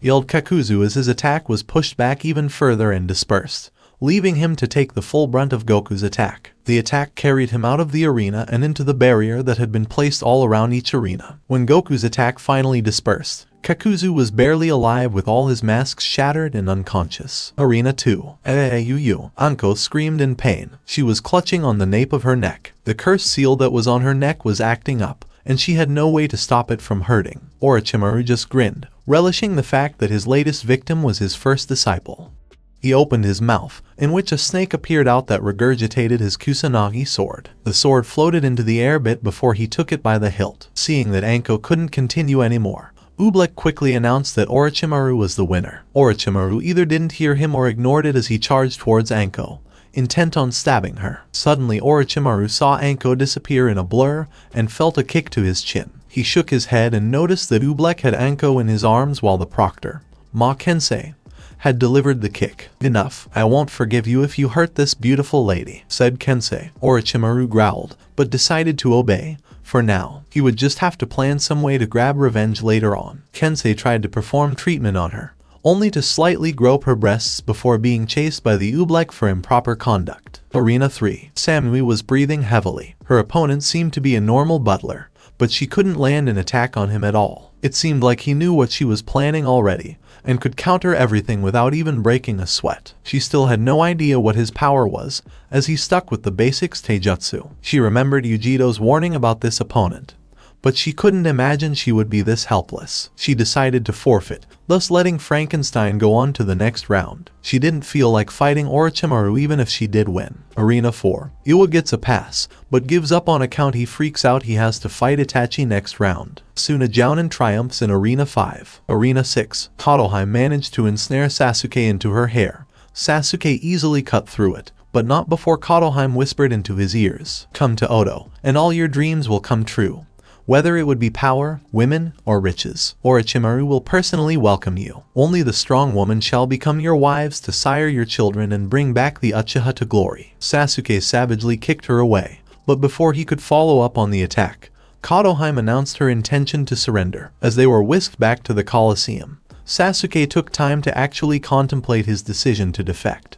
yelled Kakuzu as his attack was pushed back even further and dispersed, leaving him to take the full brunt of Goku's attack. The attack carried him out of the arena and into the barrier that had been placed all around each arena. When Goku's attack finally dispersed, Kakuzu was barely alive with all his masks shattered and unconscious. Arena 2. Anko screamed in pain. She was clutching on the nape of her neck. The curse seal that was on her neck was acting up, and she had no way to stop it from hurting. Orochimaru just grinned, relishing the fact that his latest victim was his first disciple. He opened his mouth, in which a snake appeared out that regurgitated his Kusanagi sword. The sword floated into the air bit before he took it by the hilt. Seeing that Anko couldn't continue anymore, Oobleck quickly announced that Orochimaru was the winner. Orochimaru either didn't hear him or ignored it as he charged towards Anko, intent on stabbing her. Suddenly Orochimaru saw Anko disappear in a blur and felt a kick to his chin. He shook his head and noticed that Oobleck had Anko in his arms while the proctor, Ma Kensei, had delivered the kick. "Enough, I won't forgive you if you hurt this beautiful lady," said Kensei. Orochimaru growled, but decided to obey. For now, he would just have to plan some way to grab revenge later on. Kensei tried to perform treatment on her, only to slightly grope her breasts before being chased by the Oobleck for improper conduct. Arena 3. Samui was breathing heavily. Her opponent seemed to be a normal butler, but she couldn't land an attack on him at all. It seemed like he knew what she was planning already, and could counter everything without even breaking a sweat. She still had no idea what his power was, as he stuck with the basics taijutsu. She remembered Yujito's warning about this opponent, but she couldn't imagine she would be this helpless. She decided to forfeit, thus letting Frankenstein go on to the next round. She didn't feel like fighting Orochimaru even if she did win. Arena 4. Iwa gets a pass, but gives up on account he freaks out he has to fight Itachi next round. Suna Jounin triumphs in Arena 5. Arena 6. Kotohime managed to ensnare Sasuke into her hair. Sasuke easily cut through it, but not before Kotohime whispered into his ears, "Come to Oto, and all your dreams will come true. Whether it would be power, women, or riches, Orochimaru will personally welcome you. Only the strong woman shall become your wives to sire your children and bring back the Uchiha to glory." Sasuke savagely kicked her away, but before he could follow up on the attack, Kotohime announced her intention to surrender. As they were whisked back to the Colosseum, Sasuke took time to actually contemplate his decision to defect.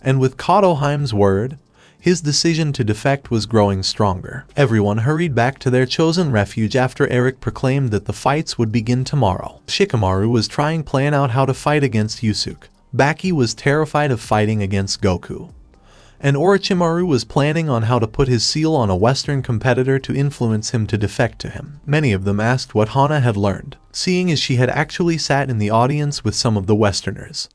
And with Kotohime's word, his decision to defect was growing stronger. Everyone hurried back to their chosen refuge after Eric proclaimed that the fights would begin tomorrow. Shikamaru was trying to plan out how to fight against Yusuke. Baki was terrified of fighting against Goku. And Orochimaru was planning on how to put his seal on a Western competitor to influence him to defect to him. Many of them asked what Hana had learned, seeing as she had actually sat in the audience with some of the Westerners.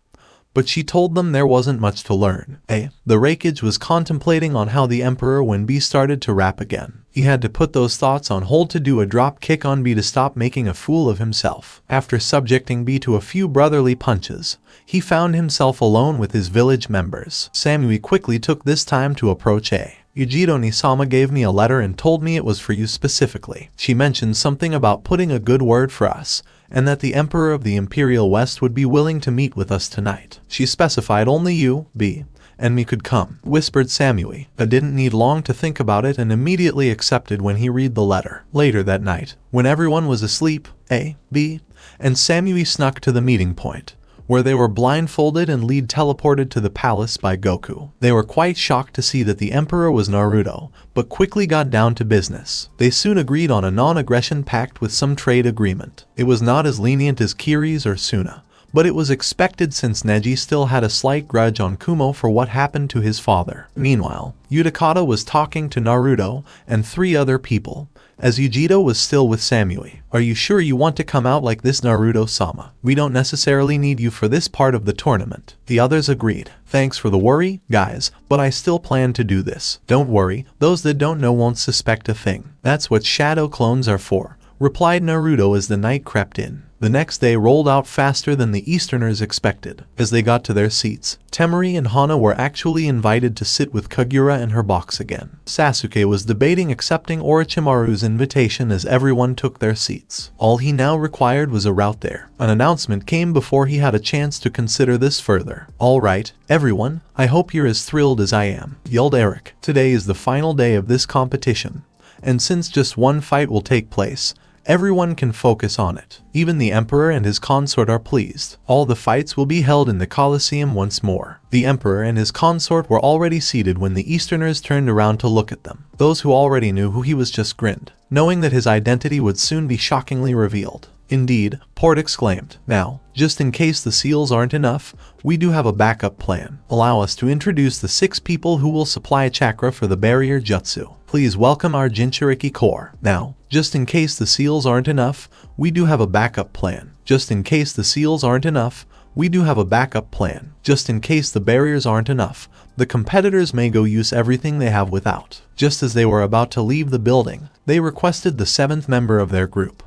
But she told them there wasn't much to learn. The Raikage was contemplating on how the Emperor when B started to rap again. He had to put those thoughts on hold to do a drop kick on B to stop making a fool of himself. After subjecting B to a few brotherly punches, he found himself alone with his village members. Samui quickly took this time to approach A. Yujito Nisama gave me a letter and told me it was for you specifically. She mentioned something about putting a good word for us, and that the Emperor of the Imperial West would be willing to meet with us tonight. She specified only you, B, and me could come, whispered Samui. I didn't need long to think about it and immediately accepted when he read the letter. Later that night, when everyone was asleep, A, B, and Samui snuck to the meeting point, where they were blindfolded and lead teleported to the palace by Goku. They were quite shocked to see that the Emperor was Naruto, but quickly got down to business. They soon agreed on a non-aggression pact with some trade agreement. It was not as lenient as Kiri's or Suna, but it was expected since Neji still had a slight grudge on Kumo for what happened to his father. Meanwhile, Utakata was talking to Naruto and 3 other people, as Yujito was still with Samui. "Are you sure you want to come out like this, Naruto-sama? We don't necessarily need you for this part of the tournament." The others agreed. "Thanks for the worry, guys, but I still plan to do this." "Don't worry, those that don't know won't suspect a thing. That's what shadow clones are for," replied Naruto as the night crept in. The next day rolled out faster than the Easterners expected. As they got to their seats, Temari and Hana were actually invited to sit with Kagura in her box again. Sasuke was debating accepting Orochimaru's invitation as everyone took their seats. All he now required was a route there. An announcement came before he had a chance to consider this further. "All right, everyone, I hope you're as thrilled as I am," yelled Eric. "Today is the final day of this competition, and since just one fight will take place, everyone can focus on it. Even the Emperor and his consort are pleased. All the fights will be held in the Colosseum once more." The Emperor and his consort were already seated when the Easterners turned around to look at them. Those who already knew who he was just grinned, knowing that his identity would soon be shockingly revealed. "Indeed," Port exclaimed. "Now, just in case the seals aren't enough, we do have a backup plan. Allow us to introduce the 6 people who will supply chakra for the barrier jutsu. Please welcome our Jinchuriki Corps." Now, Just in case the seals aren't enough, we do have a backup plan. Just in case the seals aren't enough, we do have a backup plan. Just in case the barriers aren't enough, the competitors may go use everything they have without. Just as they were about to leave the building, they requested the seventh member of their group,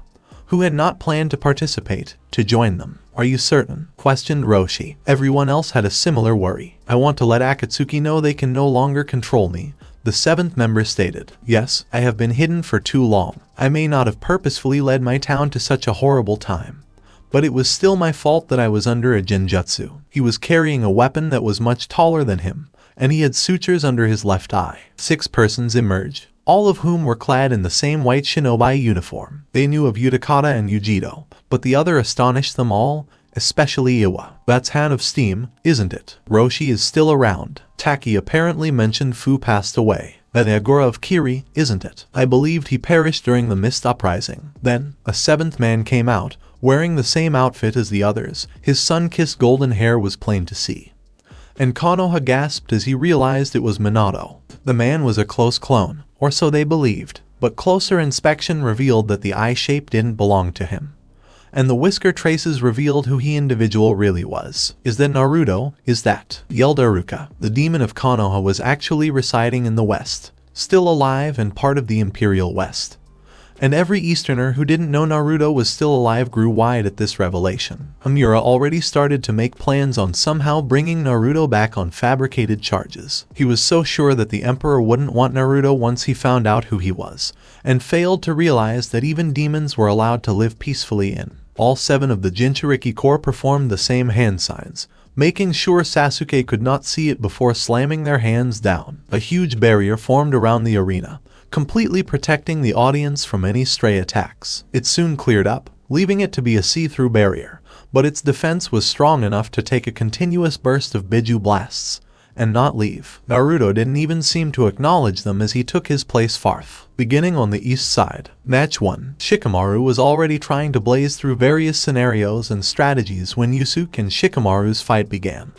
who had not planned to participate, to join them. "Are you certain?" questioned Roshi. Everyone else had a similar worry. "I want to let Akatsuki know they can no longer control me," the seventh member stated. "Yes, I have been hidden for too long. I may not have purposefully led my town to such a horrible time, but it was still my fault that I was under a genjutsu." He was carrying a weapon that was much taller than him, and he had sutures under his left eye. 6 persons emerged, all of whom were clad in the same white shinobi uniform. They knew of Utakata and Yujido, but the other astonished them all, especially Iwa. "That's Hand of Steam, isn't it? Roshi is still around. Taki apparently mentioned Fu passed away. That Agora of Kiri, isn't it? I believed he perished during the Mist Uprising." Then, a seventh man came out, wearing the same outfit as the others. His sun-kissed golden hair was plain to see, and Konoha gasped as he realized it was Minato. The man was a close clone, or so they believed, but closer inspection revealed that the eye shape didn't belong to him, and the whisker traces revealed who he individual really was. "Is that Naruto? Is that?" yelled Aruka. The demon of Konoha was actually residing in the West, still alive and part of the Imperial West. And every Easterner who didn't know Naruto was still alive grew wide at this revelation. Amura already started to make plans on somehow bringing Naruto back on fabricated charges. He was so sure that the Emperor wouldn't want Naruto once he found out who he was, and failed to realize that even demons were allowed to live peacefully in. All 7 of the Jinchuriki Corps performed the same hand signs, making sure Sasuke could not see it before slamming their hands down. A huge barrier formed around the arena, completely protecting the audience from any stray attacks. It soon cleared up, leaving it to be a see-through barrier, but its defense was strong enough to take a continuous burst of Biju blasts, and not leave. Naruto didn't even seem to acknowledge them as he took his place farth. Beginning on the east side, Match 1. Shikamaru was already trying to blaze through various scenarios and strategies when Yusuke and Shikamaru's fight began.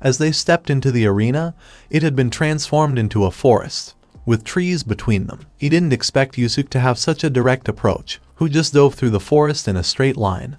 As they stepped into the arena, it had been transformed into a forest, with trees between them. He didn't expect Yusuke to have such a direct approach, who just dove through the forest in a straight line,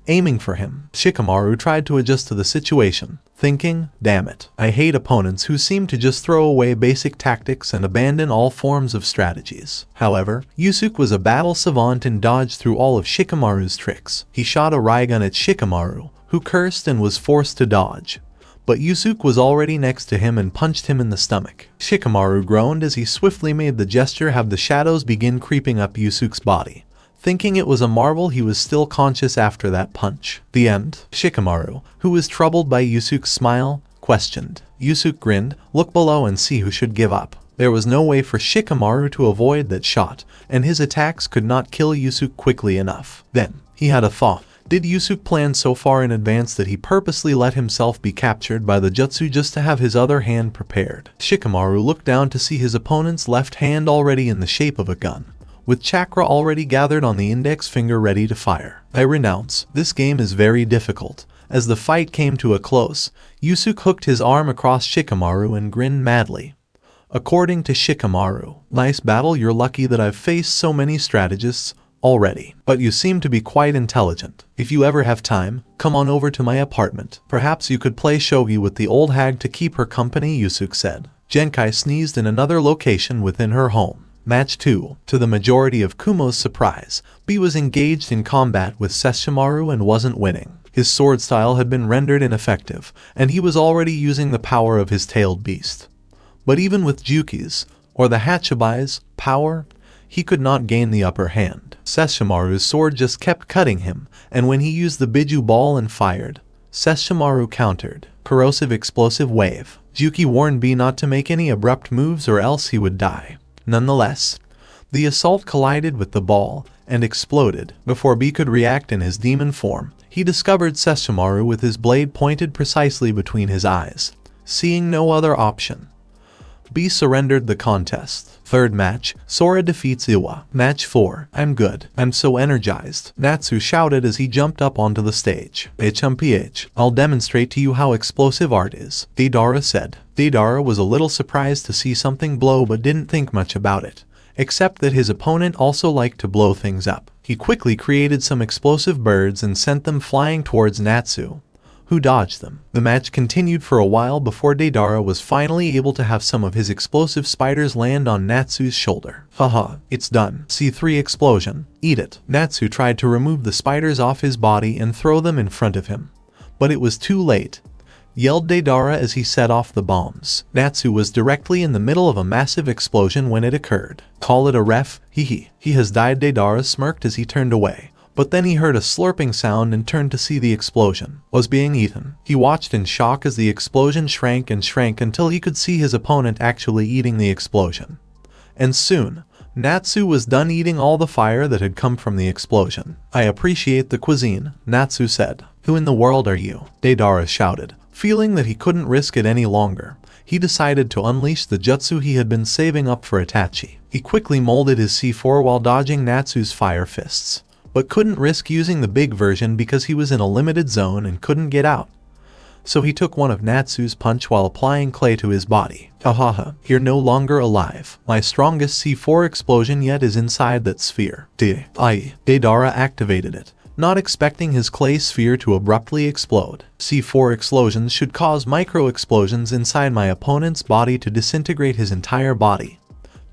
aiming for him. Shikamaru tried to adjust to the situation, thinking, "Damn it, I hate opponents who seem to just throw away basic tactics and abandon all forms of strategies." However, Yusuke was a battle savant and dodged through all of Shikamaru's tricks. He shot a Raigun at Shikamaru, who cursed and was forced to dodge, but Yusuke was already next to him and punched him in the stomach. Shikamaru groaned as he swiftly made the gesture have the shadows begin creeping up Yusuke's body. Thinking it was a marvel, he was still conscious after that punch. The end. Shikamaru, who was troubled by Yusuke's smile, questioned. Yusuke grinned, "Look below and see who should give up." There was no way for Shikamaru to avoid that shot, and his attacks could not kill Yusuke quickly enough. Then, he had a thought. Did Yusuke plan so far in advance that he purposely let himself be captured by the jutsu just to have his other hand prepared? Shikamaru looked down to see his opponent's left hand already in the shape of a gun, with chakra already gathered on the index finger ready to fire. "I renounce. This game is very difficult." As the fight came to a close, Yusuke hooked his arm across Shikamaru and grinned madly. According to Shikamaru, "Nice battle, you're lucky that I've faced so many strategists already. But you seem to be quite intelligent. If you ever have time, come on over to my apartment. Perhaps you could play shogi with the old hag to keep her company," Yusuke said. Genkai sneezed in another location within her home. Match 2. To the majority of Kumo's surprise, B was engaged in combat with Sesshomaru and wasn't winning. His sword style had been rendered ineffective, and he was already using the power of his tailed beast. But even with Juki's, or the Hachibi's, power, he could not gain the upper hand. Sesshomaru's sword just kept cutting him, and when he used the Biju ball and fired, Sesshomaru countered. Corrosive explosive wave. Juki warned B not to make any abrupt moves or else he would die. Nonetheless, the assault collided with the ball and exploded. Before B could react in his demon form, he discovered Sesshomaru with his blade pointed precisely between his eyes. Seeing no other option, B surrendered the contest. Third match, Sora defeats Iwa. Match 4. I'm good. I'm so energized, Natsu shouted as he jumped up onto the stage. HMPH, I'll demonstrate to you how explosive art is, Deidara said. Deidara was a little surprised to see something blow but didn't think much about it, except that his opponent also liked to blow things up. He quickly created some explosive birds and sent them flying towards Natsu, who dodged them. The match continued for a while before Deidara was finally able to have some of his explosive spiders land on Natsu's shoulder. Haha, it's done. C3 explosion. Eat it. Natsu tried to remove the spiders off his body and throw them in front of him, but it was too late, yelled Deidara as he set off the bombs. Natsu was directly in the middle of a massive explosion when it occurred. Call it a ref, he has died, Deidara smirked as he turned away. But then he heard a slurping sound and turned to see the explosion was being eaten. He watched in shock as the explosion shrank and shrank until he could see his opponent actually eating the explosion. And soon, Natsu was done eating all the fire that had come from the explosion. I appreciate the cuisine, Natsu said. Who in the world are you? Deidara shouted. Feeling that he couldn't risk it any longer, he decided to unleash the jutsu he had been saving up for Itachi. He quickly molded his C4 while dodging Natsu's fire fists, but couldn't risk using the big version because he was in a limited zone and couldn't get out. So he took one of Natsu's punch while applying clay to his body. Hahaha, you're no longer alive. My strongest C4 explosion yet is inside that sphere. Deidara activated it, not expecting his clay sphere to abruptly explode. C4 explosions should cause micro-explosions inside my opponent's body to disintegrate his entire body,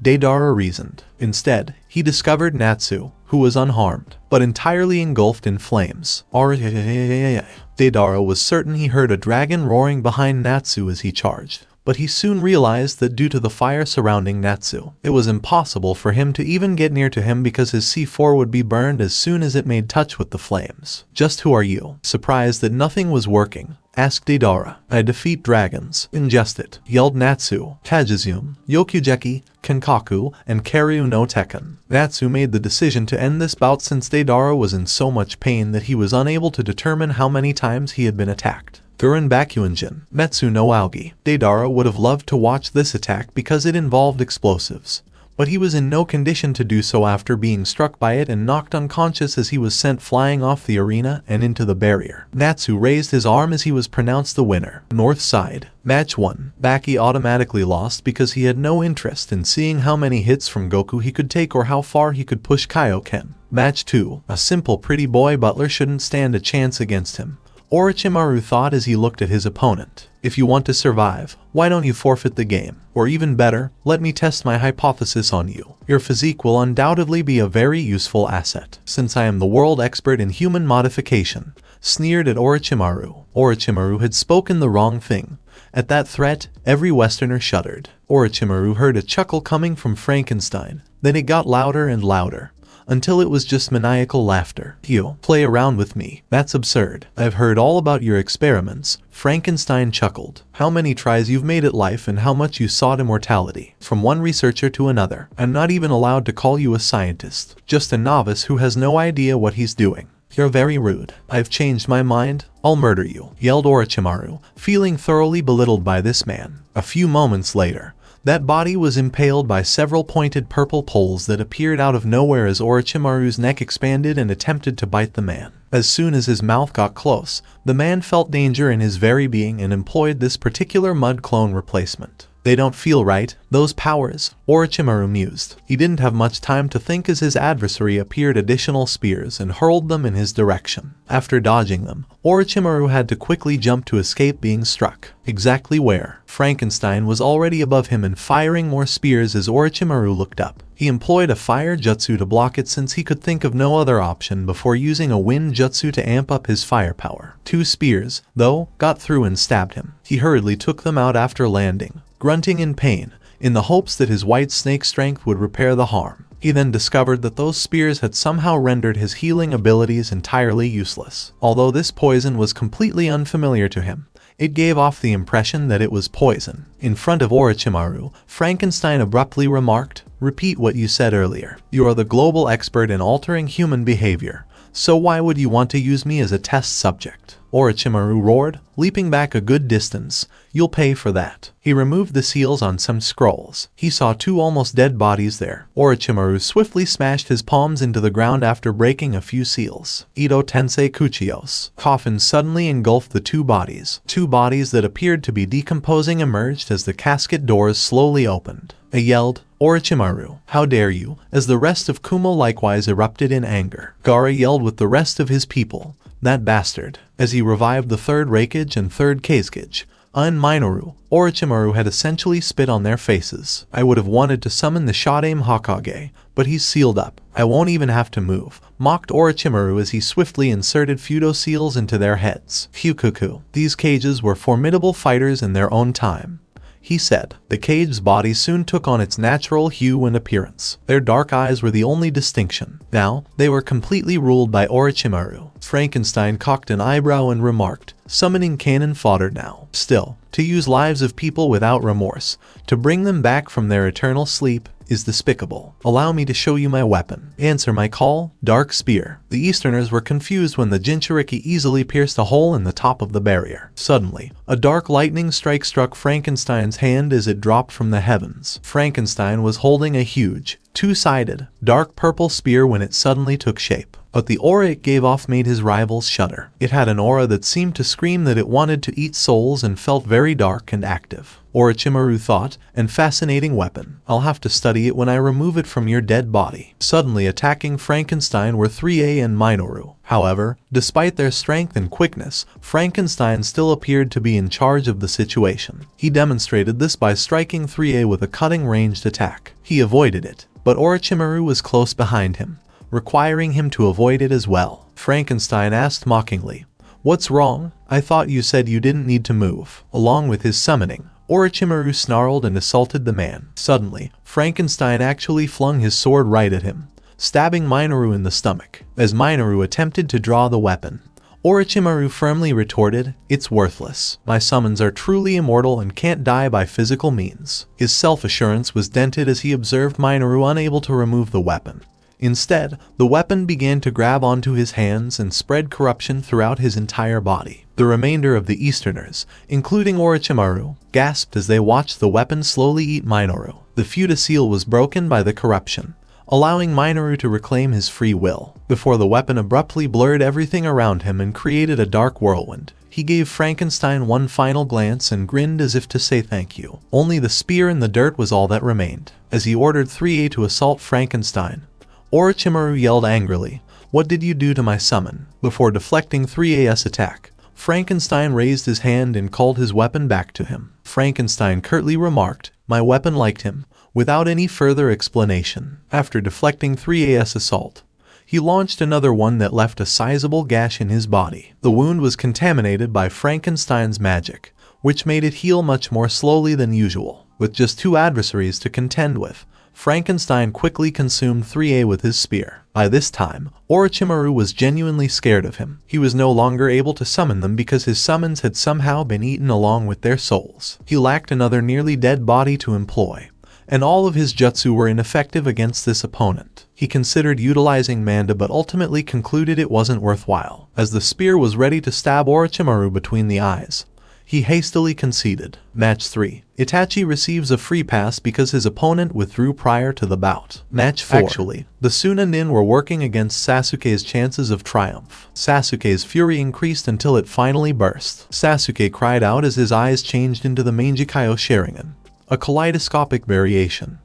Deidara reasoned. Instead, he discovered Natsu, who was unharmed, but entirely engulfed in flames. Deidara was certain he heard a dragon roaring behind Natsu as he charged, but he soon realized that due to the fire surrounding Natsu, it was impossible for him to even get near to him because his C4 would be burned as soon as it made touch with the flames. Just who are you? Surprised that nothing was working, asked Deidara. I defeat dragons. Ingest it, yelled Natsu. Kajizum, Yokugeki, Kenkaku, and Karyu no Tekken. Natsu made the decision to end this bout since Deidara was in so much pain that he was unable to determine how many times he had been attacked. Guren Bakuinjin, Metsu no Aogi. Deidara would have loved to watch this attack because it involved explosives, but he was in no condition to do so after being struck by it and knocked unconscious as he was sent flying off the arena and into the barrier. Natsu raised his arm as he was pronounced the winner. North side. Match 1. Baki automatically lost because he had no interest in seeing how many hits from Goku he could take or how far he could push Kaioken. Match 2. A simple pretty boy butler shouldn't stand a chance against him, Orochimaru thought as he looked at his opponent. If you want to survive, why don't you forfeit the game? Or even better, let me test my hypothesis on you. Your physique will undoubtedly be a very useful asset, since I am the world expert in human modification, sneered at Orochimaru. Orochimaru had spoken the wrong thing. At that threat, every Westerner shuddered. Orochimaru heard a chuckle coming from Frankenstein. Then it got louder and louder, until it was just maniacal laughter. You play around with me. That's absurd. I've heard all about your experiments. Frankenstein chuckled. How many tries you've made at life and how much you sought immortality. From one researcher to another. I'm not even allowed to call you a scientist. Just a novice who has no idea what he's doing. You're very rude. I've changed my mind. I'll murder you, yelled Orochimaru, feeling thoroughly belittled by this man. A few moments later, that body was impaled by several pointed purple poles that appeared out of nowhere as Orochimaru's neck expanded and attempted to bite the man. As soon as his mouth got close, the man felt danger in his very being and employed this particular mud clone replacement. They don't feel right, those powers, Orochimaru mused. He didn't have much time to think as his adversary appeared additional spears and hurled them in his direction. After dodging them, Orochimaru had to quickly jump to escape being struck. Exactly where? Frankenstein was already above him and firing more spears as Orochimaru looked up. He employed a fire jutsu to block it since he could think of no other option before using a wind jutsu to amp up his firepower. 2 spears, though, got through and stabbed him. He hurriedly took them out after landing, grunting in pain, in the hopes that his white snake strength would repair the harm. He then discovered that those spears had somehow rendered his healing abilities entirely useless. Although this poison was completely unfamiliar to him, it gave off the impression that it was poison. In front of Orochimaru, Frankenstein abruptly remarked, "Repeat what you said earlier. You are the global expert in altering human behavior, so why would you want to use me as a test subject?" Orochimaru roared, leaping back a good distance. "You'll pay for that." He removed the seals on some scrolls. He saw 2 almost dead bodies there. Orochimaru swiftly smashed his palms into the ground after breaking a few seals. Ito Tensei Kuchios. Coffins suddenly engulfed the 2 bodies. 2 bodies that appeared to be decomposing emerged as the casket doors slowly opened. I yelled, Orochimaru, how dare you, as the rest of Kumo likewise erupted in anger. Gaara yelled with the rest of his people, that bastard, as he revived the third Raikage and third Kazekage. On Minoru, Orochimaru had essentially spit on their faces. I would have wanted to summon the Shodaime Hokage, but he's sealed up. I won't even have to move, mocked Orochimaru as he swiftly inserted Fudo seals into their heads. Fukuku. These cages were formidable fighters in their own time, he said. The cage's body soon took on its natural hue and appearance. Their dark eyes were the only distinction. Now, they were completely ruled by Orochimaru. Frankenstein cocked an eyebrow and remarked, summoning cannon fodder now. Still, to use lives of people without remorse, to bring them back from their eternal sleep, is despicable. Allow me to show you my weapon. Answer my call, Dark Spear. The Easterners were confused when the Jinchuriki easily pierced a hole in the top of the barrier. Suddenly, a dark lightning strike struck Frankenstein's hand as it dropped from the heavens. Frankenstein was holding a huge, two-sided, dark purple spear when it suddenly took shape. But the aura it gave off made his rivals shudder. It had an aura that seemed to scream that it wanted to eat souls and felt very dark and active. Orochimaru thought, and fascinating weapon. I'll have to study it when I remove it from your dead body. Suddenly attacking Frankenstein were 3A and Minoru. However, despite their strength and quickness, Frankenstein still appeared to be in charge of the situation. He demonstrated this by striking 3A with a cutting ranged attack. He avoided it, but Orochimaru was close behind him, requiring him to avoid it as well. Frankenstein asked mockingly, "What's wrong? I thought you said you didn't need to move." Along with his summoning, Orochimaru snarled and assaulted the man. Suddenly, Frankenstein actually flung his sword right at him, stabbing Minoru in the stomach. As Minoru attempted to draw the weapon, Orochimaru firmly retorted, "It's worthless. My summons are truly immortal and can't die by physical means." His self-assurance was dented as he observed Minoru unable to remove the weapon. Instead, the weapon began to grab onto his hands and spread corruption throughout his entire body. The remainder of the Easterners, including Orochimaru, gasped as they watched the weapon slowly eat Minoru. The Fuda seal was broken by the corruption, allowing Minoru to reclaim his free will. Before the weapon abruptly blurred everything around him and created a dark whirlwind, he gave Frankenstein one final glance and grinned as if to say thank you. Only the spear in the dirt was all that remained. As he ordered 3A to assault Frankenstein, Orochimaru yelled angrily, "What did you do to my summon?" Before deflecting 3A's attack, Frankenstein raised his hand and called his weapon back to him. Frankenstein curtly remarked, "My weapon liked him," without any further explanation. After deflecting 3A's assault, he launched another one that left a sizable gash in his body. The wound was contaminated by Frankenstein's magic, which made it heal much more slowly than usual. With just two adversaries to contend with, Frankenstein quickly consumed 3A with his spear. By this time, Orochimaru was genuinely scared of him. He was no longer able to summon them because his summons had somehow been eaten along with their souls. He lacked another nearly dead body to employ, and all of his jutsu were ineffective against this opponent. He considered utilizing Manda but ultimately concluded it wasn't worthwhile. As the spear was ready to stab Orochimaru between the eyes, he hastily conceded. Match 3. Itachi receives a free pass because his opponent withdrew prior to the bout. Match 4. Actually, the Sunanin were working against Sasuke's chances of triumph. Sasuke's fury increased until it finally burst. Sasuke cried out as his eyes changed into the Manjikayo Sharingan, a kaleidoscopic variation.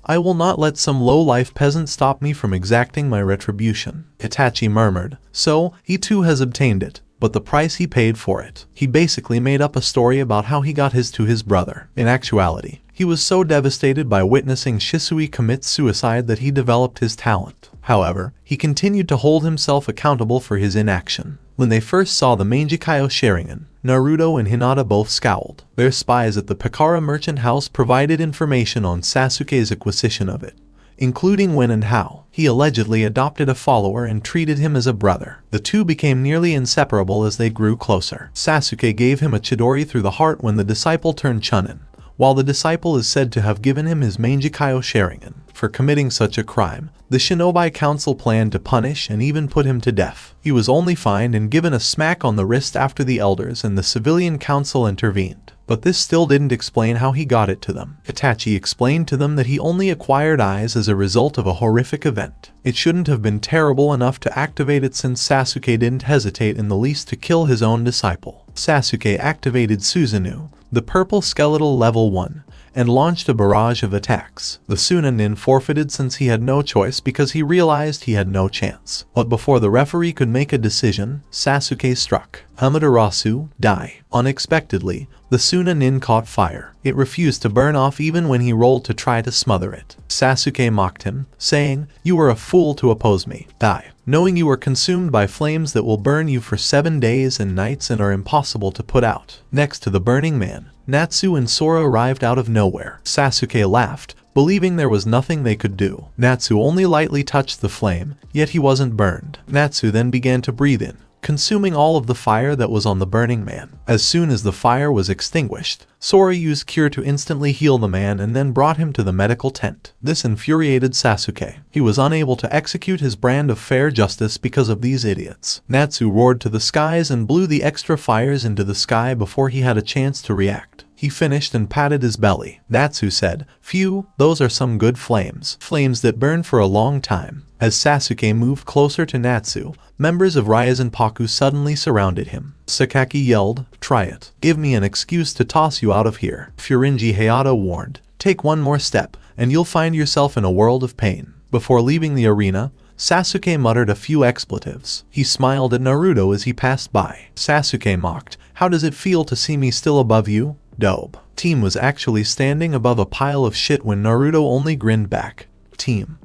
"I will not let some low-life peasant stop me from exacting my retribution," Itachi murmured. So, he too has obtained it. But the price he paid for it. He basically made up a story about how he got his to his brother. In actuality, he was so devastated by witnessing Shisui commit suicide that he developed his talent. However, he continued to hold himself accountable for his inaction. When they first saw the Manjikayo Sharingan, Naruto and Hinata both scowled. Their spies at the Pikara merchant house provided information on Sasuke's acquisition of it, including when and how he allegedly adopted a follower and treated him as a brother. The two became nearly inseparable as they grew closer. Sasuke gave him a Chidori through the heart when the disciple turned Chunin, while the disciple is said to have given him his Manjikayo Sharingan. For committing such a crime, the Shinobi Council planned to punish and even put him to death. He was only fined and given a smack on the wrist after the elders and the civilian council intervened. But this still didn't explain how he got it to them. Itachi explained to them that he only acquired eyes as a result of a horrific event. It shouldn't have been terrible enough to activate it since Sasuke didn't hesitate in the least to kill his own disciple. Sasuke activated Susanoo, the purple skeletal level 1, and launched a barrage of attacks. The Sunanin forfeited since he had no choice because he realized he had no chance. But before the referee could make a decision, Sasuke struck. Amaterasu, die. Unexpectedly, the Sunanin caught fire. It refused to burn off even when he rolled to try to smother it. Sasuke mocked him, saying, "You are a fool to oppose me. Die, knowing you are consumed by flames that will burn you for 7 days and nights and are impossible to put out." Next to the burning man, Natsu and Sora arrived out of nowhere. Sasuke laughed, believing there was nothing they could do. Natsu only lightly touched the flame, yet he wasn't burned. Natsu then began to breathe in, consuming all of the fire that was on the burning man. As soon as the fire was extinguished, Sora used cure to instantly heal the man and then brought him to the medical tent. This infuriated Sasuke. He was unable to execute his brand of fair justice because of these idiots. Natsu roared to the skies and blew the extra fires into the sky before he had a chance to react. He finished and patted his belly. Natsu said, "Phew, those are some good flames. Flames that burn for a long time." As Sasuke moved closer to Natsu, members of Ryuzen Paku suddenly surrounded him. Sakaki yelled, "Try it. Give me an excuse to toss you out of here." Furinji Hayato warned, "Take one more step, and you'll find yourself in a world of pain." Before leaving the arena, Sasuke muttered a few expletives. He smiled at Naruto as he passed by. Sasuke mocked, "How does it feel to see me still above you? Dope." Team was actually standing above a pile of shit when Naruto only grinned back. Team,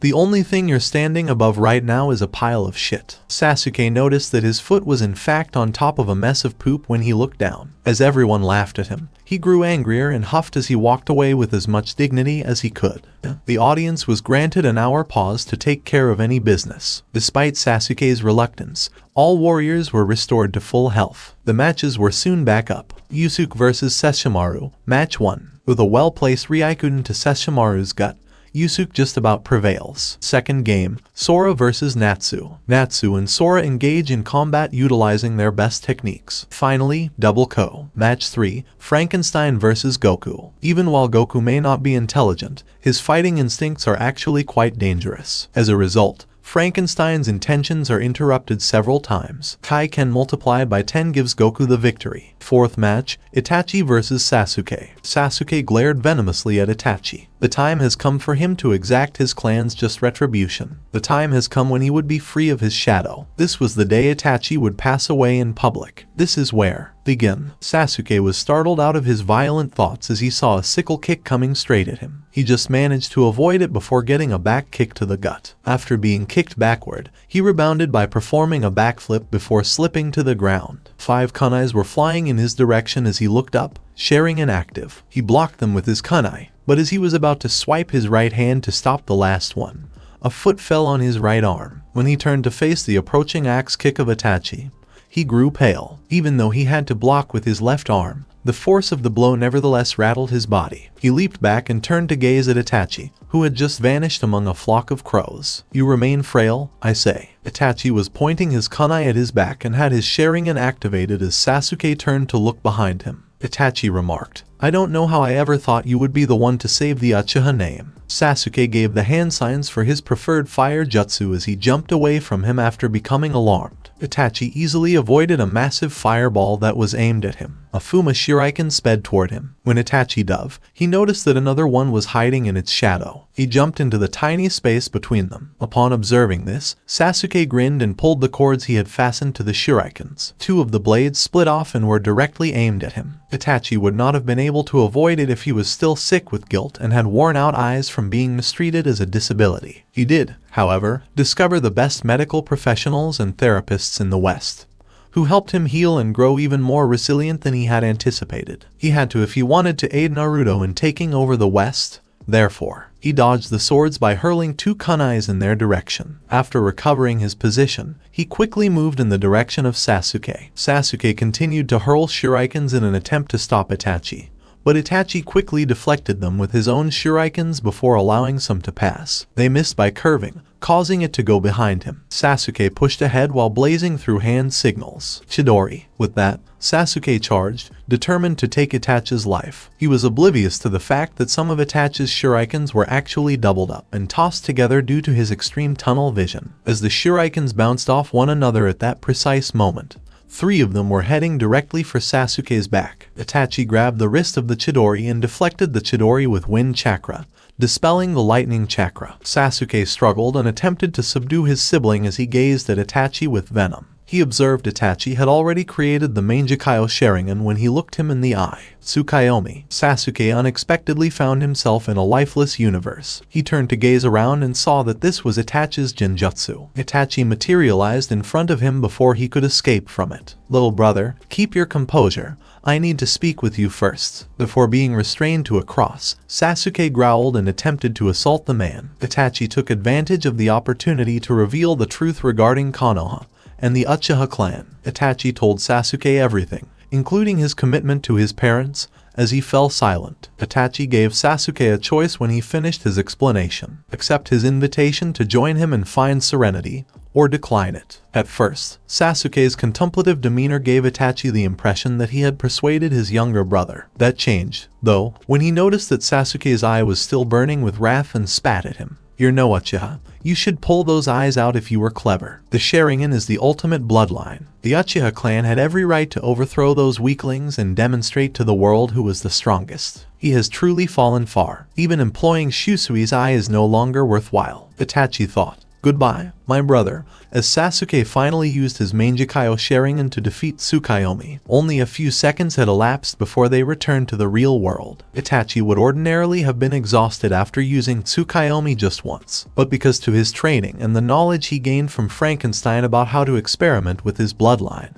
the only thing you're standing above right now is a pile of shit. Sasuke noticed that his foot was in fact on top of a mess of poop when he looked down. As everyone laughed at him, he grew angrier and huffed as he walked away with as much dignity as he could. The audience was granted an hour pause to take care of any business. Despite Sasuke's reluctance, all warriors were restored to full health. The matches were soon back up. Yusuke vs Sesshomaru, Match 1. With a well-placed Ryukuten to Sesshomaru's gut, Yusuke just about prevails. Second game, Sora vs Natsu. Natsu and Sora engage in combat utilizing their best techniques. Finally, Double Ko. Match 3, Frankenstein vs Goku. Even while Goku may not be intelligent, his fighting instincts are actually quite dangerous. As a result, Frankenstein's intentions are interrupted several times. Kai-Ken multiplied by 10 gives Goku the victory. Fourth match, Itachi vs Sasuke. Sasuke glared venomously at Itachi. The time has come for him to exact his clan's just retribution. The time has come when he would be free of his shadow. This was the day Itachi would pass away in public. This is where begin. Sasuke was startled out of his violent thoughts as he saw a sickle kick coming straight at him. He just managed to avoid it before getting a back kick to the gut. After being kicked backward, he rebounded by performing a backflip before slipping to the ground. 5 kunais were flying in his direction as he looked up, sharing an active. He blocked them with his kunai, but as he was about to swipe his right hand to stop the last one, a foot fell on his right arm. When he turned to face the approaching axe kick of Itachi, he grew pale. Even though he had to block with his left arm, the force of the blow nevertheless rattled his body. He leaped back and turned to gaze at Itachi, who had just vanished among a flock of crows. "You remain frail, I say." Itachi was pointing his kunai at his back and had his Sharingan activated as Sasuke turned to look behind him. Itachi remarked, "I don't know how I ever thought you would be the one to save the Uchiha name." Sasuke gave the hand signs for his preferred fire jutsu as he jumped away from him after becoming alarmed. Itachi easily avoided a massive fireball that was aimed at him. A Fuma Shuriken sped toward him. When Itachi dove, he noticed that another one was hiding in its shadow. He jumped into the tiny space between them. Upon observing this, Sasuke grinned and pulled the cords he had fastened to the shurikens. 2 of the blades split off and were directly aimed at him. Itachi would not have been able to avoid it if he was still sick with guilt and had worn out eyes from being mistreated as a disability. He did, however, discover the best medical professionals and therapists in the West, who helped him heal and grow even more resilient than he had anticipated. He had to if he wanted to aid Naruto in taking over the West. Therefore, he dodged the swords by hurling 2 kunais in their direction. After recovering his position, he quickly moved in the direction of Sasuke. Sasuke continued to hurl shurikens in an attempt to stop Itachi, but Itachi quickly deflected them with his own shurikens before allowing some to pass. They missed by curving, causing it to go behind him. Sasuke pushed ahead while blazing through hand signals. Chidori. With that, Sasuke charged, determined to take Itachi's life. He was oblivious to the fact that some of Itachi's shurikens were actually doubled up and tossed together due to his extreme tunnel vision. As the shurikens bounced off one another at that precise moment, Three of them were heading directly for Sasuke's back. Itachi grabbed the wrist of the Chidori and deflected the Chidori with wind chakra, dispelling the lightning chakra. Sasuke struggled and attempted to subdue his sibling as he gazed at Itachi with venom. He observed Itachi had already created the Mangekyo Sharingan when he looked him in the eye. Tsukuyomi. Sasuke unexpectedly found himself in a lifeless universe. He turned to gaze around and saw that this was Itachi's Genjutsu. Itachi materialized in front of him before he could escape from it. "Little brother, keep your composure. I need to speak with you first." Before being restrained to a cross, Sasuke growled and attempted to assault the man. Itachi took advantage of the opportunity to reveal the truth regarding Konoha and the Uchiha clan. Itachi told Sasuke everything, including his commitment to his parents, as he fell silent. Itachi gave Sasuke a choice when he finished his explanation: accept his invitation to join him and find serenity, or decline it. At first, Sasuke's contemplative demeanor gave Itachi the impression that he had persuaded his younger brother. That changed, though, when he noticed that Sasuke's eye was still burning with wrath and spat at him. "You're no Uchiha. You should pull those eyes out if you were clever. The Sharingan is the ultimate bloodline. The Uchiha clan had every right to overthrow those weaklings and demonstrate to the world who was the strongest. He has truly fallen far. Even employing Shusui's eye is no longer worthwhile." Itachi thought. "Goodbye, my brother," as Sasuke finally used his Mangekyo Sharingan to defeat Tsukuyomi. Only a few seconds had elapsed before they returned to the real world. Itachi would ordinarily have been exhausted after using Tsukuyomi just once, but because to his training and the knowledge he gained from Frankenstein about how to experiment with his bloodline,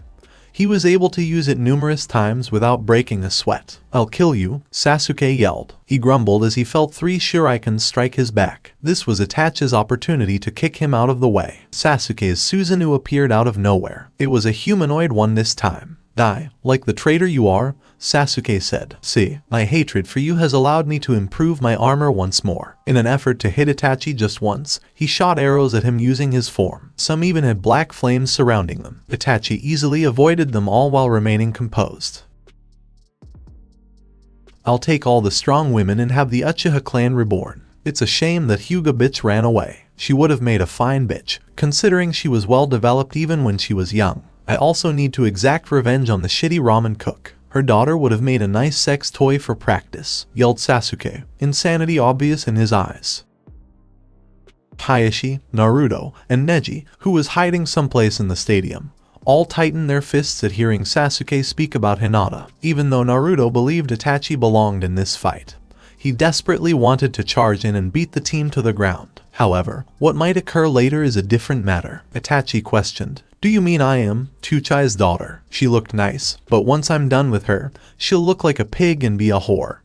he was able to use it numerous times without breaking a sweat. "I'll kill you," Sasuke yelled. He grumbled as he felt three shurikens strike his back. This was Itachi's opportunity to kick him out of the way. Sasuke's Susanoo appeared out of nowhere. It was a humanoid one this time. "Die, like the traitor you are," Sasuke said. "See, my hatred for you has allowed me to improve my armor once more." In an effort to hit Itachi just once, he shot arrows at him using his form. Some even had black flames surrounding them. Itachi easily avoided them all while remaining composed. "I'll take all the strong women and have the Uchiha clan reborn. It's a shame that Hyuga bitch ran away. She would have made a fine bitch, considering she was well developed even when she was young. I also need to exact revenge on the shitty ramen cook. Her daughter would have made a nice sex toy for practice," yelled Sasuke, insanity obvious in his eyes. Hayashi, Naruto, and Neji, who was hiding someplace in the stadium, all tightened their fists at hearing Sasuke speak about Hinata. Even though Naruto believed Itachi belonged in this fight, he desperately wanted to charge in and beat the team to the ground. However, what might occur later is a different matter. Itachi questioned, "Do you mean I am Tuchai's daughter? She looked nice, but once I'm done with her, she'll look like a pig and be a whore.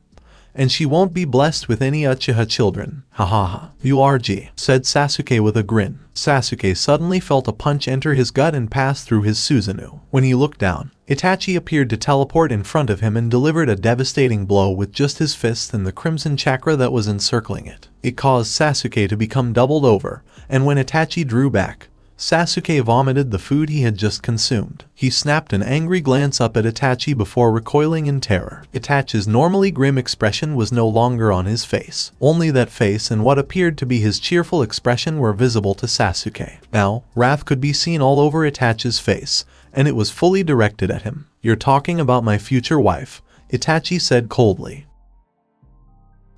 And she won't be blessed with any Uchiha children. Ha ha ha. URG," said Sasuke with a grin. Sasuke suddenly felt a punch enter his gut and pass through his Susanoo. When he looked down, Itachi appeared to teleport in front of him and delivered a devastating blow with just his fist and the crimson chakra that was encircling it. It caused Sasuke to become doubled over, and when Itachi drew back, Sasuke vomited the food he had just consumed. He snapped an angry glance up at Itachi before recoiling in terror. Itachi's normally grim expression was no longer on his face. Only that face and what appeared to be his cheerful expression were visible to Sasuke. Now, wrath could be seen all over Itachi's face, and it was fully directed at him. "You're talking about my future wife," Itachi said coldly.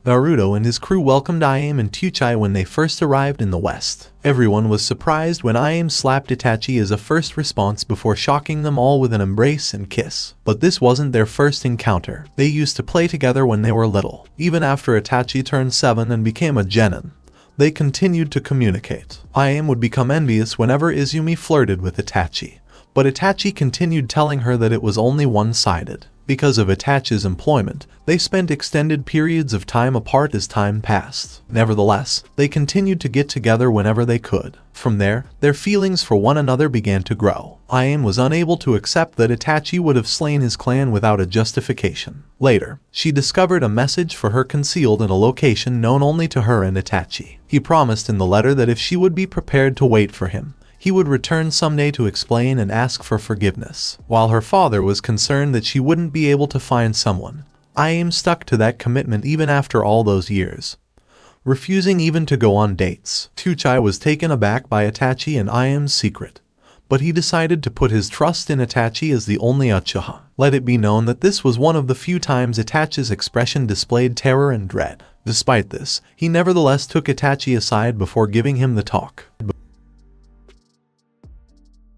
Naruto and his crew welcomed Iame and Tuchai when they first arrived in the West. Everyone was surprised when Iame slapped Itachi as a first response before shocking them all with an embrace and kiss. But this wasn't their first encounter. They used to play together when they were little. Even after Itachi turned 7 and became a genin, they continued to communicate. Iame would become envious whenever Izumi flirted with Itachi, but Itachi continued telling her that it was only one-sided. Because of Itachi's employment, they spent extended periods of time apart as time passed. Nevertheless, they continued to get together whenever they could. From there, their feelings for one another began to grow. Iame was unable to accept that Itachi would have slain his clan without a justification. Later, she discovered a message for her concealed in a location known only to her and Itachi. He promised in the letter that if she would be prepared to wait for him, he would return someday to explain and ask for forgiveness. While her father was concerned that she wouldn't be able to find someone, Iame stuck to that commitment even after all those years, refusing even to go on dates. Tuchai was taken aback by Itachi and Iame's secret, but he decided to put his trust in Itachi as the only Uchiha. Let it be known that this was one of the few times Itachi's expression displayed terror and dread. Despite this, he nevertheless took Itachi aside before giving him the talk.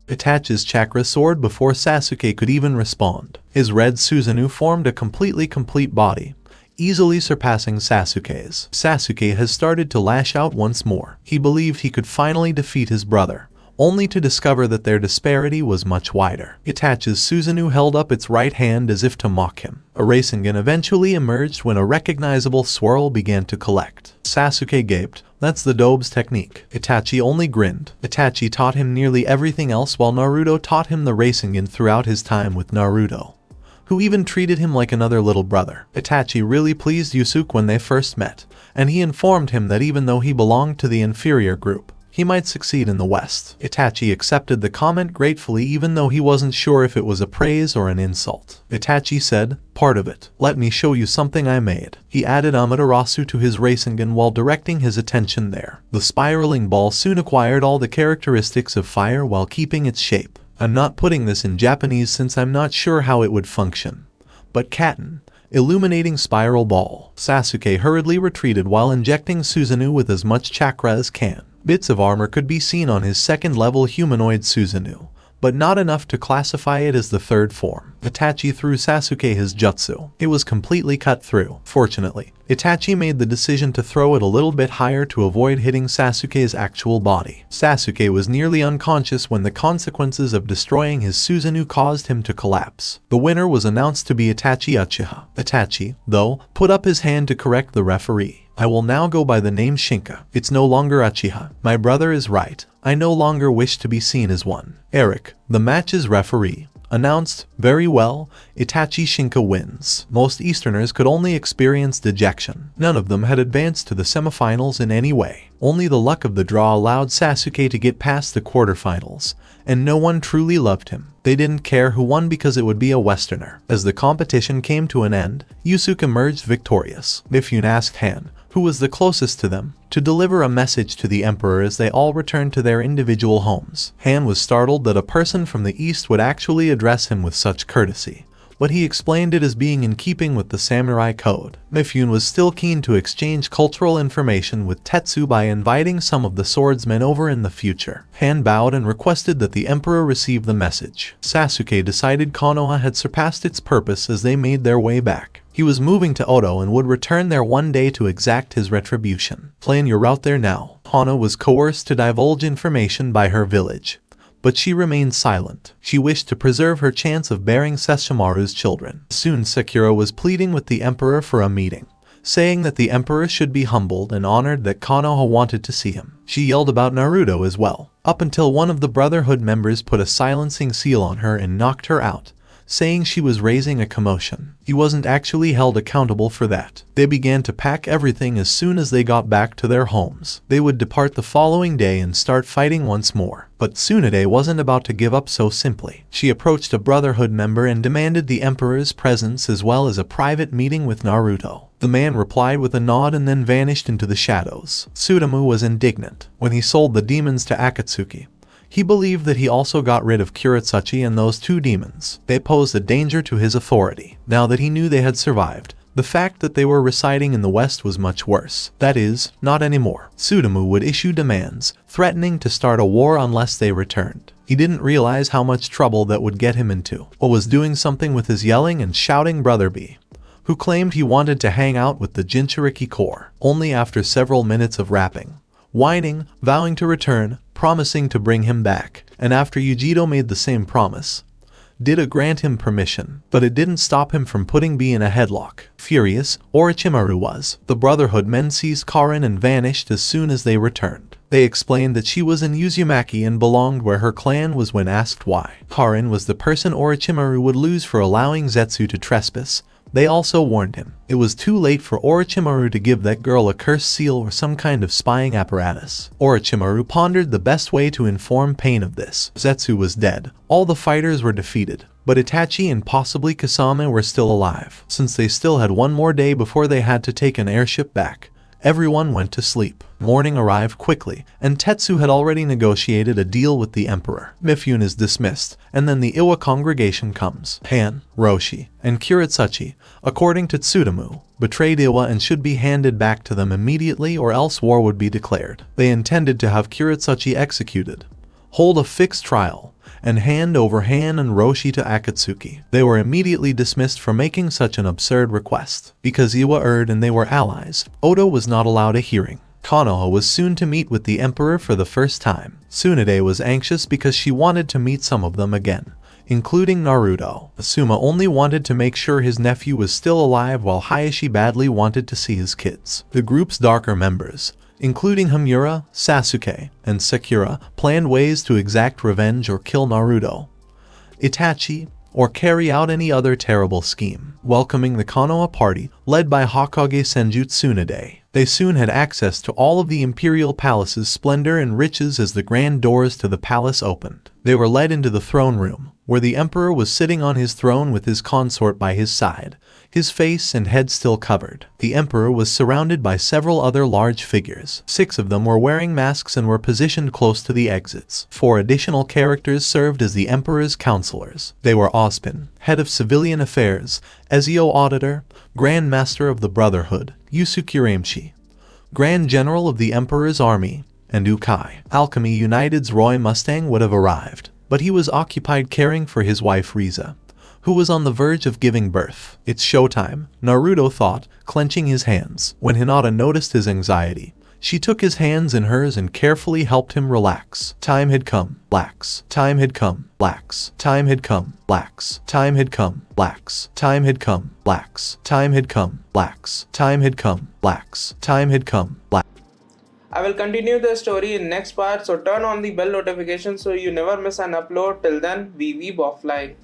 Itachi's chakra soared before Sasuke could even respond. His red Susanoo formed a completely complete body, easily surpassing Sasuke's. Sasuke has started to lash out once more. He believed he could finally defeat his brother, only to discover that their disparity was much wider. Itachi's Susanoo held up its right hand as if to mock him. A Rasengan eventually emerged when a recognizable swirl began to collect. Sasuke gaped. That's the Dobe's technique. Itachi only grinned. Itachi taught him nearly everything else while Naruto taught him the Rasengan throughout his time with Naruto, who even treated him like another little brother. Itachi really pleased Yusuke when they first met, and he informed him that even though he belonged to the inferior group, he might succeed in the West. Itachi accepted the comment gratefully even though he wasn't sure if it was a praise or an insult. Itachi said, "Part of it. Let me show you something I made." He added Amaterasu to his Rasengan while directing his attention there. The spiraling ball soon acquired all the characteristics of fire while keeping its shape. I'm not putting this in Japanese since I'm not sure how it would function. But Katen, illuminating spiral ball. Sasuke hurriedly retreated while injecting Susanoo with as much chakra as can. Bits of armor could be seen on his second-level humanoid Susanoo, but not enough to classify it as the third form. Itachi threw Sasuke his jutsu. It was completely cut through. Fortunately, Itachi made the decision to throw it a little bit higher to avoid hitting Sasuke's actual body. Sasuke was nearly unconscious when the consequences of destroying his Susanoo caused him to collapse. The winner was announced to be Itachi Uchiha. Itachi, though, put up his hand to correct the referee. "I will now go by the name Shinka. It's no longer Uchiha. My brother is right. I no longer wish to be seen as one." Eric, the match's referee, announced, "Very well, Itachi Shinka wins." Most Easterners could only experience dejection. None of them had advanced to the semifinals in any way. Only the luck of the draw allowed Sasuke to get past the quarterfinals, and no one truly loved him. They didn't care who won because it would be a Westerner. As the competition came to an end, Yusuke emerged victorious. Mifune asked Han, who was the closest to them, to deliver a message to the Emperor as they all returned to their individual homes. Han was startled that a person from the East would actually address him with such courtesy, but he explained it as being in keeping with the samurai code. Mifune was still keen to exchange cultural information with Tetsu by inviting some of the swordsmen over in the future. Han bowed and requested that the Emperor receive the message. Sasuke decided Konoha had surpassed its purpose as they made their way back. He was moving to Oto and would return there one day to exact his retribution. "Plan your route there now." Hana was coerced to divulge information by her village, but she remained silent. She wished to preserve her chance of bearing Sesshomaru's children. Soon Sakura was pleading with the Emperor for a meeting, saying that the Emperor should be humbled and honored that Konoha wanted to see him. She yelled about Naruto as well, up until one of the Brotherhood members put a silencing seal on her and knocked her out, saying she was raising a commotion. He wasn't actually held accountable for that. They began to pack everything as soon as they got back to their homes. They would depart the following day and start fighting once more. But Tsunade wasn't about to give up so simply. She approached a Brotherhood member and demanded the Emperor's presence as well as a private meeting with Naruto. The man replied with a nod and then vanished into the shadows. Tsutomu was indignant. When he sold the demons to Akatsuki, he believed that he also got rid of Kuretsuchi and those two demons. They posed a danger to his authority. Now that he knew they had survived, the fact that they were residing in the West was much worse. That is, not anymore. Tsutomu would issue demands, threatening to start a war unless they returned. He didn't realize how much trouble that would get him into. Or was doing something with his yelling and shouting brother B, who claimed he wanted to hang out with the Jinchuriki Corps. Only after several minutes of rapping, whining, vowing to return, promising to bring him back, and after Yujiro made the same promise, did grant him permission, but it didn't stop him from putting B in a headlock. Furious, Orochimaru was. The Brotherhood men seized Karin and vanished as soon as they returned. They explained that she was in Uzumaki and belonged where her clan was when asked why. Karin was the person Orochimaru would lose for allowing Zetsu to trespass. They also warned him. It was too late for Orochimaru to give that girl a cursed seal or some kind of spying apparatus. Orochimaru pondered the best way to inform Pain of this. Zetsu was dead. All the fighters were defeated, but Itachi and possibly Kasame were still alive. Since they still had one more day before they had to take an airship back, Everyone went to sleep. Morning arrived quickly, and Tetsu had already negotiated a deal with the emperor. Mifune is dismissed, and then the Iwa congregation comes. Han, Roshi, and Kuretsuchi, according to Tsutomu, betrayed Iwa and should be handed back to them immediately or else war would be declared. They intended to have Kuretsuchi executed, hold a fixed trial, and hand over Han and Roshi to Akatsuki. They were immediately dismissed for making such an absurd request. Because Iwa erred and they were allies, Oda was not allowed a hearing. Konoha was soon to meet with the emperor for the first time. Tsunade was anxious because she wanted to meet some of them again, including Naruto. Asuma only wanted to make sure his nephew was still alive while Hayashi badly wanted to see his kids. The group's darker members, including Hamura, Sasuke, and Sakura, planned ways to exact revenge or kill Naruto, Itachi, or carry out any other terrible scheme. Welcoming the Konoha party, led by Hokage Senju Tsunade, they soon had access to all of the imperial palace's splendor and riches as the grand doors to the palace opened. They were led into the throne room, where the emperor was sitting on his throne with his consort by his side, his face and head still covered. The emperor was surrounded by several other large figures. 6 of them were wearing masks and were positioned close to the exits. 4 additional characters served as the emperor's counselors. They were Ozpin, head of civilian affairs, Ezio Auditor, Grand Master of the Brotherhood, Yusuke Ramchi, Grand General of the Emperor's Army, and Ukai. Alchemy United's Roy Mustang would have arrived, but he was occupied caring for his wife Riza, who was on the verge of giving birth. It's showtime, Naruto thought, clenching his hands. When Hinata noticed his anxiety, she took his hands in hers and carefully helped him relax. Time had come, blacks. Time had come, blacks. Time had come, blacks. Time had come, blacks. Time had come, blacks. Time had come, blacks. Time had come, blacks. Time had come, blacks. I will continue the story in next part, so turn on the bell notification so you never miss an upload. Till then, we weeb offline.